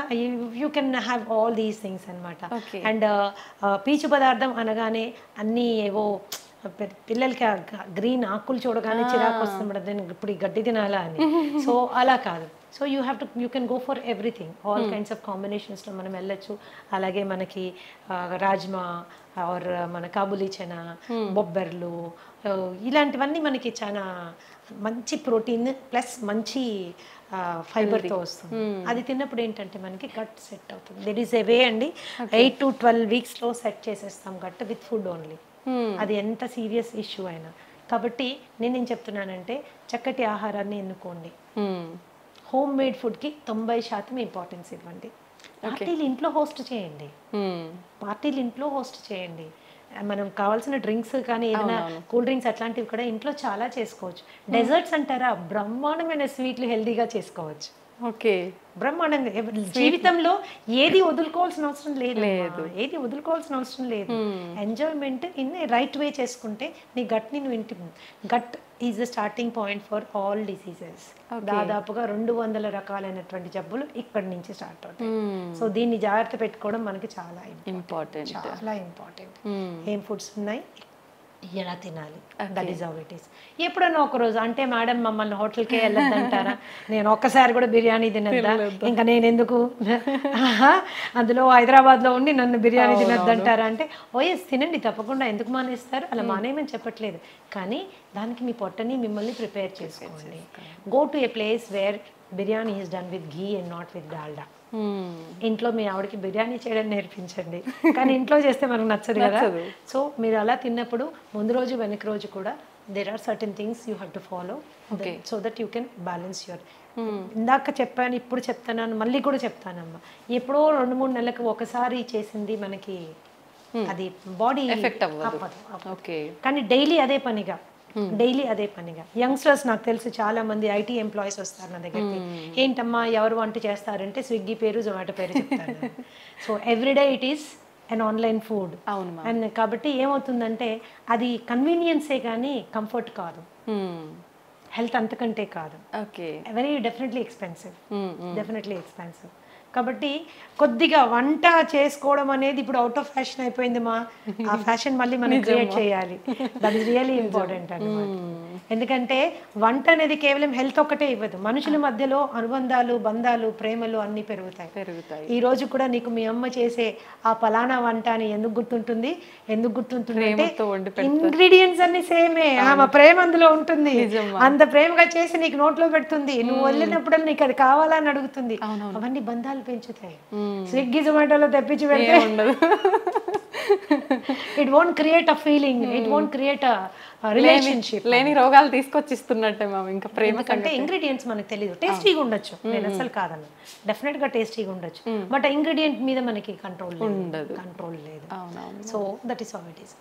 you can have all these things అనమాట. అండ్ పీచు పదార్థం అనగానే అన్నీ ఏవో పిల్లలకి గ్రీన్ ఆకులు చూడగానే చిరాకు వస్తుంది, ఇప్పుడు ఈ గడ్డి తినాలా అని. సో అలా కాదు. So you can go for everything, all kinds of కాంబినేషన్స్లో మనం వెళ్ళచ్చు. అలాగే మనకి రాజ్మా ఆర్ మన కాబూలీ చనా, బొబ్బర్లు, ఇలాంటివన్నీ మనకి చాలా మంచి ప్రోటీన్ ప్లస్ మంచి ఫైబర్తో వస్తుంది. అది తిన్నప్పుడు ఏంటంటే మనకి గట్ సెట్ అవుతుంది. దెర్ ఈస్ ఎ వే అండి, 8 to 12 weeksలో సెట్ చేసేస్తాం గట్ విత్ ఫుడ్ ఓన్లీ. అది ఎంత సీరియస్ ఇష్యూ అయినా. కాబట్టి నేనేం చెప్తున్నానంటే చక్కటి ఆహారాన్ని ఎన్నుకోండి, హోమ్ మేడ్ ఫుడ్కి 90% ఇంపార్టెన్స్ ఇవ్వండి. పార్టీలు ఇంట్లో హోస్ట్ చేయండి. మనం కావాల్సిన డ్రింక్స్ కానీ ఏదైనా కూల్ డ్రింక్స్ అట్లాంటివి కూడా ఇంట్లో చాలా చేసుకోవచ్చు. డెజర్ట్స్ అంటారా, బ్రహ్మాండమైన స్వీట్లు హెల్దీగా చేసుకోవచ్చు. ఓకే, బ్రహ్మాండంగా. జీవితంలో ఏది వదులుకోవాల్సిన అవసరం లేదు, ఎంజాయ్మెంట్ ఇన్ రైట్ వే చేసుకుంటే నీ గట్ని gut is the starting point for all diseases. దాదాపుగా 200 రకాలైనటువంటి జబ్బులు ఇక్కడి నుంచి స్టార్ట్ అవుతాయి. సో దీన్ని జాగ్రత్త పెట్టుకోవడం మనకి చాలా ఇంపార్టెంట్. ఏం ఫుడ్స్ ఉన్నాయి, ఎలా తినాలి, that is how it is. ఎప్పుడన్నా ఒకరోజు అంటే మేడం మమ్మల్ని హోటల్కే వెళ్ళొద్దంటారా, నేను ఒక్కసారి కూడా బిర్యానీ తినద్దా, ఇంకా నేను ఎందుకు అందులో హైదరాబాద్లో ఉండి నన్ను బిర్యానీ తినద్దంటారా అంటే, ఓఎస్ తినండి తప్పకుండా, ఎందుకు మానేస్తారు, అలా మానేయమని చెప్పట్లేదు. కానీ దానికి మీ పొట్టని మిమ్మల్ని ప్రిపేర్ చేసుకోండి. Go to A place where biryani is done with ghee and not with Dalda. ఇంట్లో మీ ఆవిడకి బిర్యానీ చేయడం నేర్పించండి, కానీ ఇంట్లో చేస్తే మనకు నచ్చదు కదా. సో మీరు అలా తిన్నప్పుడు ముందు రోజు వెనక రోజు కూడా there are certain things you have to follow so that you can balance your. ఇందాక చెప్పాను, ఇప్పుడు చెప్తాను, మళ్ళీ కూడా చెప్తానమ్మా, ఎప్పుడో 2-3 నెలలకు ఒకసారి చేసింది మనకి అది బాడీ ఎఫెక్ట్ అవ్వదు. కానీ డైలీ అదే పనిగా యంగ్స్టర్స్, నాకు తెలుసు చాలా మంది ఐటీ ఎంప్లాయీస్ వస్తారు నా దగ్గరికి, ఏంటమ్మా ఎవరు వంట చేస్తారంటే స్విగ్గీ పేరు, జొమాటో పేరు చెప్తారు. So everyday it is and online food. And కాబట్టి ఏమవుతుందంటే అది కన్వీనియన్సే కానీ కంఫర్ట్ కాదు, హెల్త్ అంతకంటే కాదు. Very definitely expensive. కాబట్టి కొద్దిగా వంట చేసుకోవడం అనేది ఇప్పుడు అవుట్ ఆఫ్ ఫ్యాషన్ అయిపోయింది మా, ఆ ఫ్యాషన్ మళ్ళీ మనం క్రియేట్ చేయాలి. దట్ ఈస్ రియల్లీ ఇంపార్టెంట్ అన్నమాట. ఎందుకంటే వంట అనేది కేవలం హెల్త్ ఒక్కటే ఇవ్వదు, మనుషుల మధ్యలో అనుబంధాలు, బంధాలు, ప్రేమలు అన్నీ పెరుగుతాయి. ఈ రోజు కూడా నీకు మీ అమ్మ చేసే ఆ పలానా వంట అని ఎందుకు గుర్తుంటుంది అంటే ఇంగ్రీడియంట్స్ అన్ని సేమే, ఆమె ప్రేమ అందులో ఉంటుంది, అంత ప్రేమగా చేసి నీకు నోట్లో పెడుతుంది, నువ్వు వెళ్ళినప్పుడు నీకు అది కావాలని అడుగుతుంది. అవన్నీ బంధాలు పెంచుతాయి. స్విగ్గీ జొమాటోలో తెప్పించి పెడితే it won't create a feeling, it won't create a relationship. లేని రోగాలు తీసుకొచ్చిస్తున్నట్టే మేము. ఇంకా ప్రేమ కంటే ఇంగ్రీడియంట్స్ మనకు తెలియదు. టేస్టీగా ఉండొచ్చు, నేను అసలు కాదన్న, డెఫినెట్ గా టేస్టీగా ఉండొచ్చు, బట్ ఇంగ్రీడియంట్ మీద మనకి కంట్రోల్ లేదు. So that is how it is.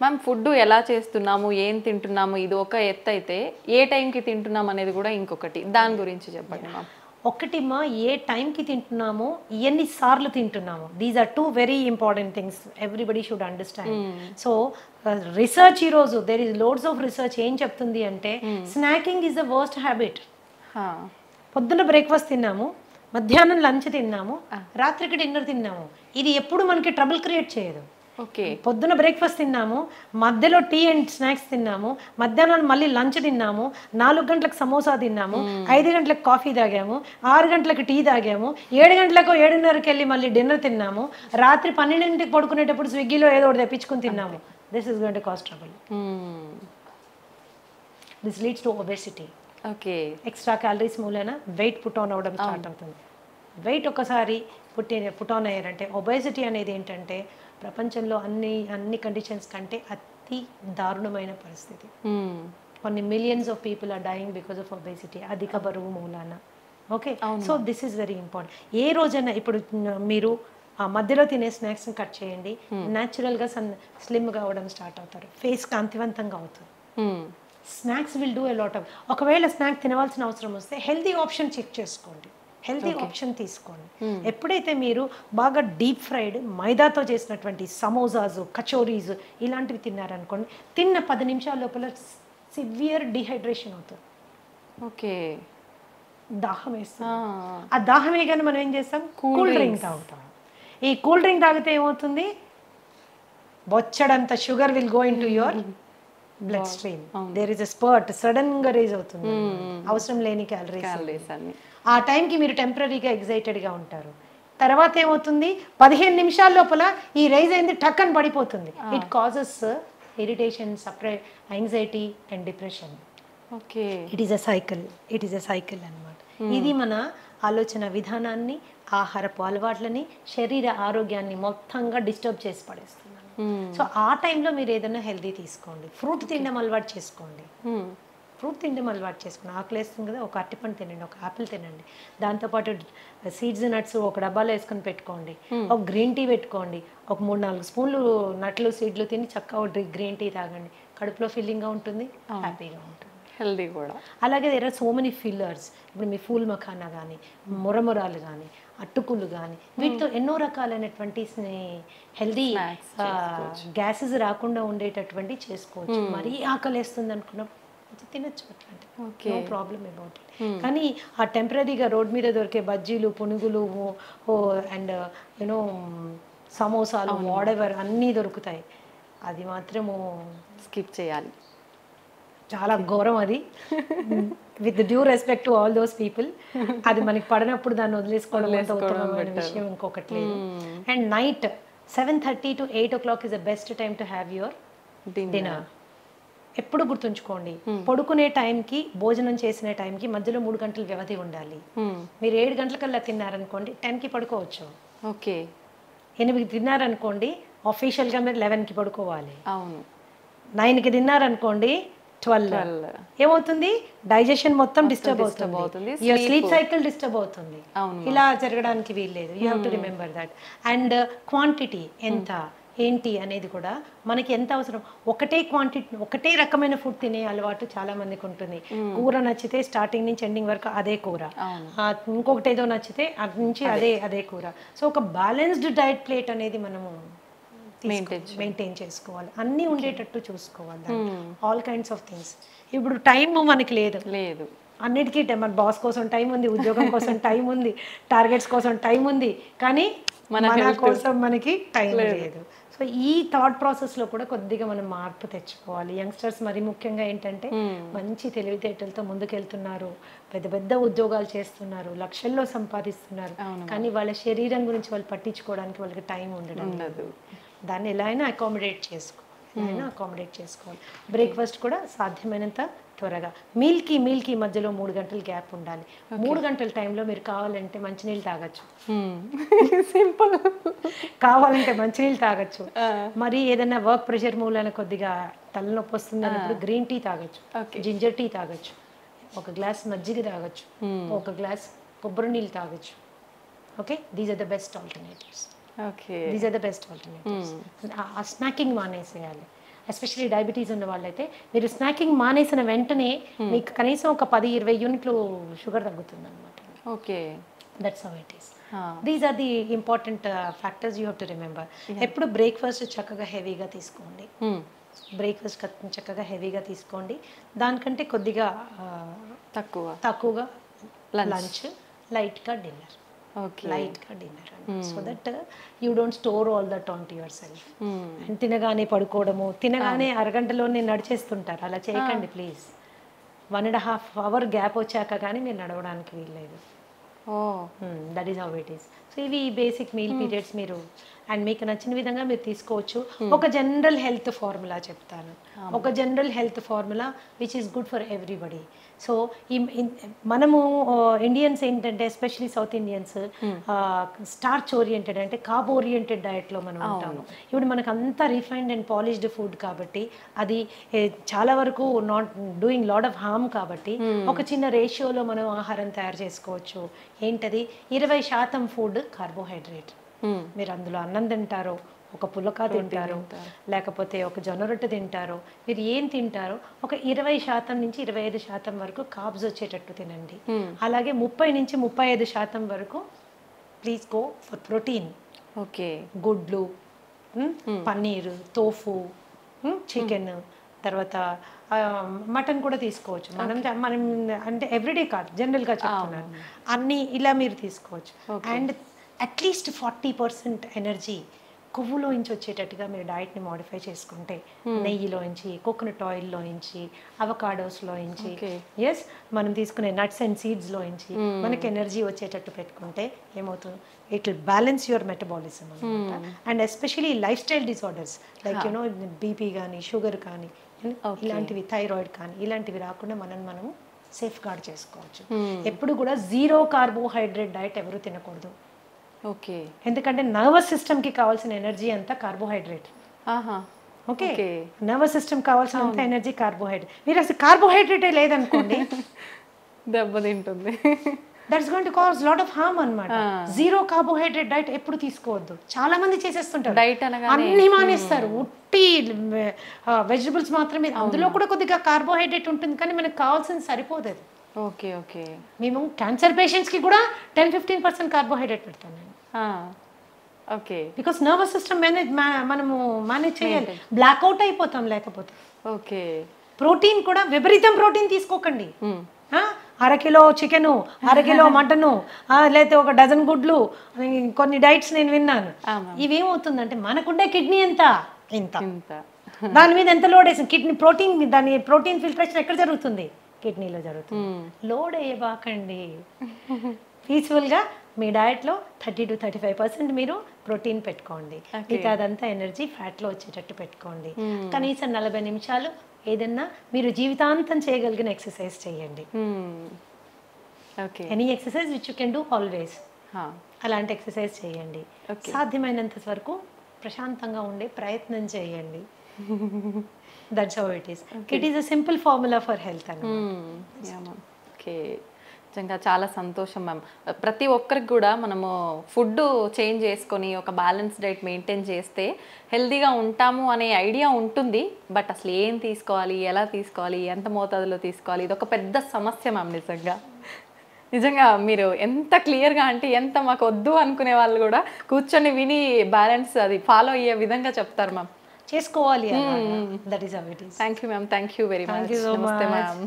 Ma'am, food ఎలా చేస్తున్నాము, ఏం తింటున్నాము, ఇది ఒక ఎత్తు అయితే ఏ టైంకి తింటున్నాం అనేది కూడా ఇంకొకటి, దాని గురించి చెప్పండి మ్యామ్. ఒకటి మా, ఏ టైంకి తింటున్నామో, ఎన్నిసార్లు తింటున్నామో, these are 2 very important things everybody should understand. So research ఈరోజు there is loads of research ఏం చెప్తుంది అంటే, snacking is the worst habit. పొద్దున్న బ్రేక్ఫాస్ట్ తిన్నాము, మధ్యాహ్నం లంచ్ తిన్నాము, రాత్రికి డిన్నర్ తిన్నాము, ఇది ఎప్పుడు మనకి ట్రబుల్ క్రియేట్ చేయదు. ఓకే. పొద్దున బ్రేక్ఫాస్ట్ తిన్నాము, మధ్యలో టీ అండ్ స్నాక్స్ తిన్నాము, మధ్యాహ్నం మళ్ళీ లంచ్ తిన్నాము, 4 గంటలకు సమోసా తిన్నాము, 5 గంటలకు కాఫీ తాగాము, 6 గంటలకు టీ తాగాము, 7 గంటలకు 7:30కి వెళ్ళి మళ్ళీ డిన్నర్ తిన్నాము, రాత్రి 12ంటికి పడుకునేటప్పుడు స్విగ్గీలో ఏదో ఒకటి తెప్పించుకుని తిన్నాము. This is going to cost trouble. This leads to obesity. Okay. Extra calories మూలన వెయిట్ పుట్ ఆన్ అవ్వడం స్టార్ట్ అవుతుంది. వెయిట్ ఒకసారి పుట్ ఆన్ అయ్యారంటే ఒబెసిటీ అనేది ఏంటంటే ప్రపంచంలో అన్ని కండిషన్స్ కంటే అతి దారుణమైన పరిస్థితి. కొన్ని millions of people are dying because of obesity, అధిక బరువు మూలాన. Okay, so this is very important. ఏ రోజైనా ఇప్పుడు మీరు ఆ మధ్యలో తినే స్నాక్స్ని కట్ చేయండి, న్యాచురల్గా స్లిమ్గా అవ్వడం స్టార్ట్ అవుతారు, ఫేస్ కాంతివంతంగా అవుతుంది. Snacks will do a lot of. ఒకవేళ స్నాక్ తినవలసిన అవసరం వస్తే హెల్తీ ఆప్షన్ చెక్ చేసుకోండి, హెల్తీ ఆప్షన్ తీసుకోండి. ఎప్పుడైతే మీరు బాగా డీప్ ఫ్రైడ్ మైదాతో చేసినటువంటి సమోసాస్, కచోరీస్ ఇలాంటివి తిన్నారనుకోండి, తిన్న 10 నిమిషాల లోపల సివియర్ డిహైడ్రేషన్ అవుతుంది. ఓకే. దాహం వేస్తుంది. ఆ దాహమే కానీ మనం ఏం చేస్తాం, కూల్ డ్రింక్ తాగుతాం. ఈ కూల్ డ్రింక్ తాగితే ఏమవుతుంది, బొచ్చడంత sugar will go in to your blood stream. There is a spurt, sudden గా రేజ్ అవుతుంది, అవసరం లేని క్యాలరీస్. ఆ టైంకి మీరు టెంపరీగా ఎగ్జైటెడ్గా ఉంటారు. తర్వాత ఏమవుతుంది, 15 నిమిషాల లోపల ఈ రైజ్ అయింది టక్ అని పడిపోతుంది. It causes irritation, anxiety and depression. Okay. It is a cycle అన్నమాట. ఇది మన ఆలోచన విధానాన్ని, ఆహారపు అలవాట్లని, శరీర ఆరోగ్యాన్ని మొత్తంగా డిస్టర్బ్ చేసి పడేస్తున్నాను. సో ఆ టైంలో మీరు ఏదైనా హెల్దీ తీసుకోండి, ఫ్రూట్ తినడం అలవాటు చేసుకోండి. ఆకలి వేస్తుంది కదా, ఒక అరటిపండు తినండి, ఒక ఆపిల్ తినండి, దాంతోపాటు సీడ్స్ నట్స్ ఒక డబ్బాలో వేసుకొని పెట్టుకోండి, ఒక గ్రీన్ టీ పెట్టుకోండి, ఒక 3-4 స్పూన్లు నట్లు సీడ్లు తిని చక్కగా గ్రీన్ టీ తాగండి. కడుపులో ఫీలింగ్గా ఉంటుంది, హ్యాపీగా ఉంటుంది, హెల్దీ కూడా. అలాగే there are so many fillers. ఇప్పుడు మీ ఫూల్ మఖానా కానీ, మురమురాలు కానీ, అట్టుకులు కానీ, వీటితో ఎన్నో రకాలైనటువంటి హెల్దీ గ్యాసెస్ రాకుండా ఉండేటటువంటి చేసుకోవచ్చు. మరీ ఆకలి వేస్తుంది అనుకున్నప్పుడు తినచ్చు, అట్లాంటి నో ప్రాబ్లమ్ అబౌట్ ఇట్. కానీ ఆ టెంపరీగా రోడ్ మీద దొరికే బజ్జీలు, పునుగులు అండ్ యూనో సమోసాలు, వాడెవర్ అన్నీ దొరుకుతాయి, అది మాత్రము స్కిప్ చేయాలి. చాలా ఘోరం అది. With due respect to all those people, అది మనకి పడినప్పుడు దాన్ని వదిలేసుకోవడం ఉత్తమమైన విషయం ఇంకొకటి లేదు. And night 7:30 to 8 o'clock is the best time to have your dinner. ఎప్పుడు గుర్తుంచుకోండి, పడుకునే టైంకి, భోజనం చేసిన టైంకి మధ్యలో 3 గంటల వ్యవధి ఉండాలి. మీరు 7 గంటలకల్లా తిన్నారనుకోండి, 10కి పడుకోవచ్చు. ఓకే. 8కి తిన్నారనుకోండి, ఆఫీషియల్గా మీరు 11కి పడుకోవాలి. అవును. 9కి తిన్నారనుకోండి, 12 ఏమవుతుంది, డైజెషన్ మొత్తం డిస్టర్బ్ అవుతుంది, యువర్ స్లీప్ సైకిల్ డిస్టర్బ్ అవుతుంది. ఇలా జరగడానికి వీల్లేదు. You have to remember that. And quantity ఎంత ఏంటి అనేది కూడా మనకి ఎంత అవసరం. ఒకటే రకమైన ఫుడ్ తినే అలవాటు చాలా మందికి ఉంటుంది. కూర నచ్చితే స్టార్టింగ్ నుంచి ఎండింగ్ వరకు అదే కూర, ఇంకొకటి ఏదో నచ్చితే అటు నుంచి అదే కూర. సో ఒక బ్యాలెన్స్డ్ డైట్ ప్లేట్ అనేది మనము మెయింటైన్ చేసుకోవాలి, అన్నీ ఉండేటట్టు చూసుకోవాలి, ఆల్ కైండ్స్ ఆఫ్ థింగ్స్. ఇప్పుడు టైం మనకి లేదు, అన్నిటికీ మన బాస్ కోసం టైం ఉంది, ఉద్యోగం కోసం టైం ఉంది, టార్గెట్స్ కోసం టైం ఉంది, కానీ మన కోసం మనకి టైం లేదు. సో ఈ థాట్ ప్రాసెస్లో కూడా కొద్దిగా మనం మార్పు తెచ్చుకోవాలి. యంగ్స్టర్స్ మరి ముఖ్యంగా ఏంటంటే మంచి తెలివితేటలతో ముందుకెళ్తున్నారు, పెద్ద పెద్ద ఉద్యోగాలు చేస్తున్నారు, లక్షల్లో సంపాదిస్తున్నారు, కానీ వాళ్ళ శరీరం గురించి వాళ్ళు పట్టించుకోవడానికి వాళ్ళకి టైం ఉండడం లేదు. దాన్ని ఎలా అయినా అకామిడేట్ చేసుకోవాలి. బ్రేక్ఫాస్ట్ కూడా సాధ్యమైనంత త్వరగా, మీల్కి మధ్యలో 3 గంటల గ్యాప్ ఉండాలి. 3 గంటల టైంలో మీరు కావాలంటే మంచినీళ్ళు తాగొచ్చు, సింపుల్. కావాలంటే మంచినీళ్ళు తాగొచ్చు. మరి ఏదైనా వర్క్ ప్రెషర్ మూలన కొద్దిగా తలనొప్పి వస్తుంది అన్నప్పుడు గ్రీన్ టీ తాగొచ్చు, జింజర్ టీ తాగొచ్చు, ఒక గ్లాస్ మజ్జిగ తాగొచ్చు, ఒక గ్లాస్ కొబ్బరి నీళ్ళు తాగొచ్చు. Okay, these are the best alternatives. ఆ స్నాకింగ్ మానేసేయాలి. ఎస్పెషల్లీ డయాబెటీస్ ఉన్న వాళ్ళైతే మీరు స్నాకింగ్ మానేసిన వెంటనే మీకు కనీసం ఒక 10-20 యూనిట్లు షుగర్ తగ్గుతుంది అనమాట. Okay, that's how it is. These are the important factors you have to remember. ఎప్పుడు బ్రేక్ఫాస్ట్ చక్కగా హెవీగా తీసుకోండి, దానికంటే కొద్దిగా తక్కువగా లంచ్, లైట్గా డిన్నర్. ఓకే లైట్గా dinner so that you don't store all that on to yourself. And తినగానే పడుకోవడము, తినగానే అరగంటలోనే నడిచేస్తుంటారు, అలా చేయకండి ప్లీజ్. 1.5 hour గ్యాప్ వచ్చాక కానీ మీరు నడవడానికి వీల్లేదు. Oh that is how it is. So ఇవి బేసిక్ మీల్ పీరియడ్స్ మీరు అండ్ మీకు నచ్చిన విధంగా మీరు తీసుకోవచ్చు. ఒక జనరల్ హెల్త్ ఫార్ములా చెప్తాను, ఒక general health formula which is good for everybody. So మనము ఇండియన్స్ ఏంటంటే especially south Indians starch oriented అంటే కార్బ్ ఓరియంటెడ్ డయట్లో మనం ఉంటాము. ఇప్పుడు మనకు అంతా రిఫైన్డ్ అండ్ పాలిష్డ్ ఫుడ్ కాబట్టి అది చాలా వరకు not doing lot of harm కాబట్టి ఒక చిన్న రేషియోలో మనం ఆహారం తయారు చేసుకోవచ్చు. ఏంటది? 20% ఫుడ్ కార్బోహైడ్రేట్. మీరు అందులో అన్నం తింటారో, ఒక పులక తింటారు, లేకపోతే ఒక జొన్న రొట్టె తింటారో, మీరు ఏం తింటారో ఒక 20% నుంచి 25% వరకు కార్బ్స్ వచ్చేటట్టు తినండి. అలాగే 30 నుంచి 35% వరకు please go for protein. Okay, గుడ్లు, పన్నీరు, తోఫు, చికెన్, తర్వాత మటన్ కూడా తీసుకోవచ్చు. మనం అంటే ఎవ్రీడే కాదు, జనరల్గా చెప్తున్నాను, అన్నీ ఇలా మీరు తీసుకోవచ్చు. అండ్ అట్లీస్ట్ 40% ఎనర్జీ కొవ్వులోంచి వచ్చేటట్టుగా మీరు డైట్ని మోడిఫై చేసుకుంటే, నెయ్యిలోంచి, కోకోనట్ ఆయిల్లోంచి, అవకాడోస్లోంచి, ఎస్ మనం తీసుకునే నట్స్ అండ్ సీడ్స్లోంచి మనకి ఎనర్జీ వచ్చేటట్టు పెట్టుకుంటే ఏమవుతుంది? It will balance your metabolism అనమాట. And especially life style disorders like you know BP కానీ, షుగర్ కానీ, ఇలాంటివి, థైరాయిడ్ కానీ, ఇలాంటివి రాకుండా మనము సేఫ్ గార్డ్ చేసుకోవచ్చు. ఎప్పుడు కూడా 0 కార్బోహైడ్రేట్ డైట్ ఎవరు తినకూడదు. ఓకే, ఎందుకంటే నర్వస్ సిస్టమ్కి కావాల్సిన ఎనర్జీ అంతా కార్బోహైడ్రేట్. ఓకే, నర్వస్ సిస్టమ్ కావాల్సినంత ఎనర్జీ కార్బోహైడ్రేట్. మీరు అసలు కార్బోహైడ్రేటే లేదనుకోండి, దెబ్బతింటుంది. That's going to cause lot of harm అన్నమాట. 0 కార్బోహైడ్రేట్ డైట్ ఎప్పుడు తీసుకోవద్దు. చాలా మంది చేసేస్తుంటారు, డైట్ అన్ని మానేస్తారు, ఉట్టి వెజిటబుల్స్ మాత్రమే. అందులో కూడా కొద్దిగా కార్బోహైడ్రేట్ ఉంటుంది, కానీ మనకు కావాల్సింది సరిపోదు అది. ఓకే ఓకే, మేము క్యాన్సర్ పేషెంట్స్కి కూడా 10-15% కార్బోహైడ్రేట్ పెడతాం నేను. ఓకే, బికాస్ నర్వస్ సిస్టమ్ మనము మేనేజ్ చేయాలి, బ్లాక్అవుట్ అయిపోతాం లేకపోతే. ఓకే, ప్రోటీన్ కూడా విపరీతం ప్రోటీన్ తీసుకోకండి. 1/2 కిలో చికెను, 1/2 కిలో మటను, లేకపోతే ఒక డజన్ గుడ్లు, కొన్ని డైట్స్ నేను విన్నాను. ఇవేమవుతుందంటే మనకుండే కిడ్నీ ఎంత ఇంత, దాని మీద ఎంత లోడ్ వేసింది కిడ్నీ ప్రోటీన్, దాని ప్రోటీన్ ఫిల్ట్రేషన్ ఎక్కడ జరుగుతుంది? కిడ్నీలో జరుగుతుంది. లోడ్ వేయబాకండి, పీస్ఫుల్గా మీ డయట్లో 30-35% మీరు ప్రోటీన్ పెట్టుకోండి. మిగతా అదంతా ఎనర్జీ ఫ్యాట్లో వచ్చేటట్టు పెట్టుకోండి. కనీసం 40 నిమిషాలు ఏదన్నా మీరు జీవితాంతం చేయగలిగిన ఎక్సర్సైజ్ చేయండి. Any exercise which you can do always, అలాంటి ఎక్సర్సైజ్ చేయండి. సాధ్యమైనంత వరకు ప్రశాంతంగా ఉండే ప్రయత్నం చేయండి. That's how it is. It is a simple formula for health అన్నమాట. ఓకే, నిజంగా చాలా సంతోషం మ్యామ్. ప్రతి ఒక్కరికి కూడా మనము ఫుడ్ చేంజ్ చేసుకొని ఒక బ్యాలెన్స్ డైట్ మెయింటైన్ చేస్తే హెల్తీగా ఉంటాము అనే ఐడియా ఉంటుంది. బట్ అసలు ఏం తీసుకోవాలి, ఎలా తీసుకోవాలి, ఎంత మోతాదులో తీసుకోవాలి, ఇది ఒక పెద్ద సమస్య మ్యామ్. నిజంగా మీరు ఎంత క్లియర్గా అంటే ఎంత మాకు వద్దు అనుకునే వాళ్ళు కూడా కూర్చొని విని బ్యాలెన్స్ అది ఫాలో అయ్యే విధంగా చెప్తారు మ్యామ్. చేసుకోవాలి. That is how it is. Thank you ma'am, thank you very much. నమస్తే మ్యామ్.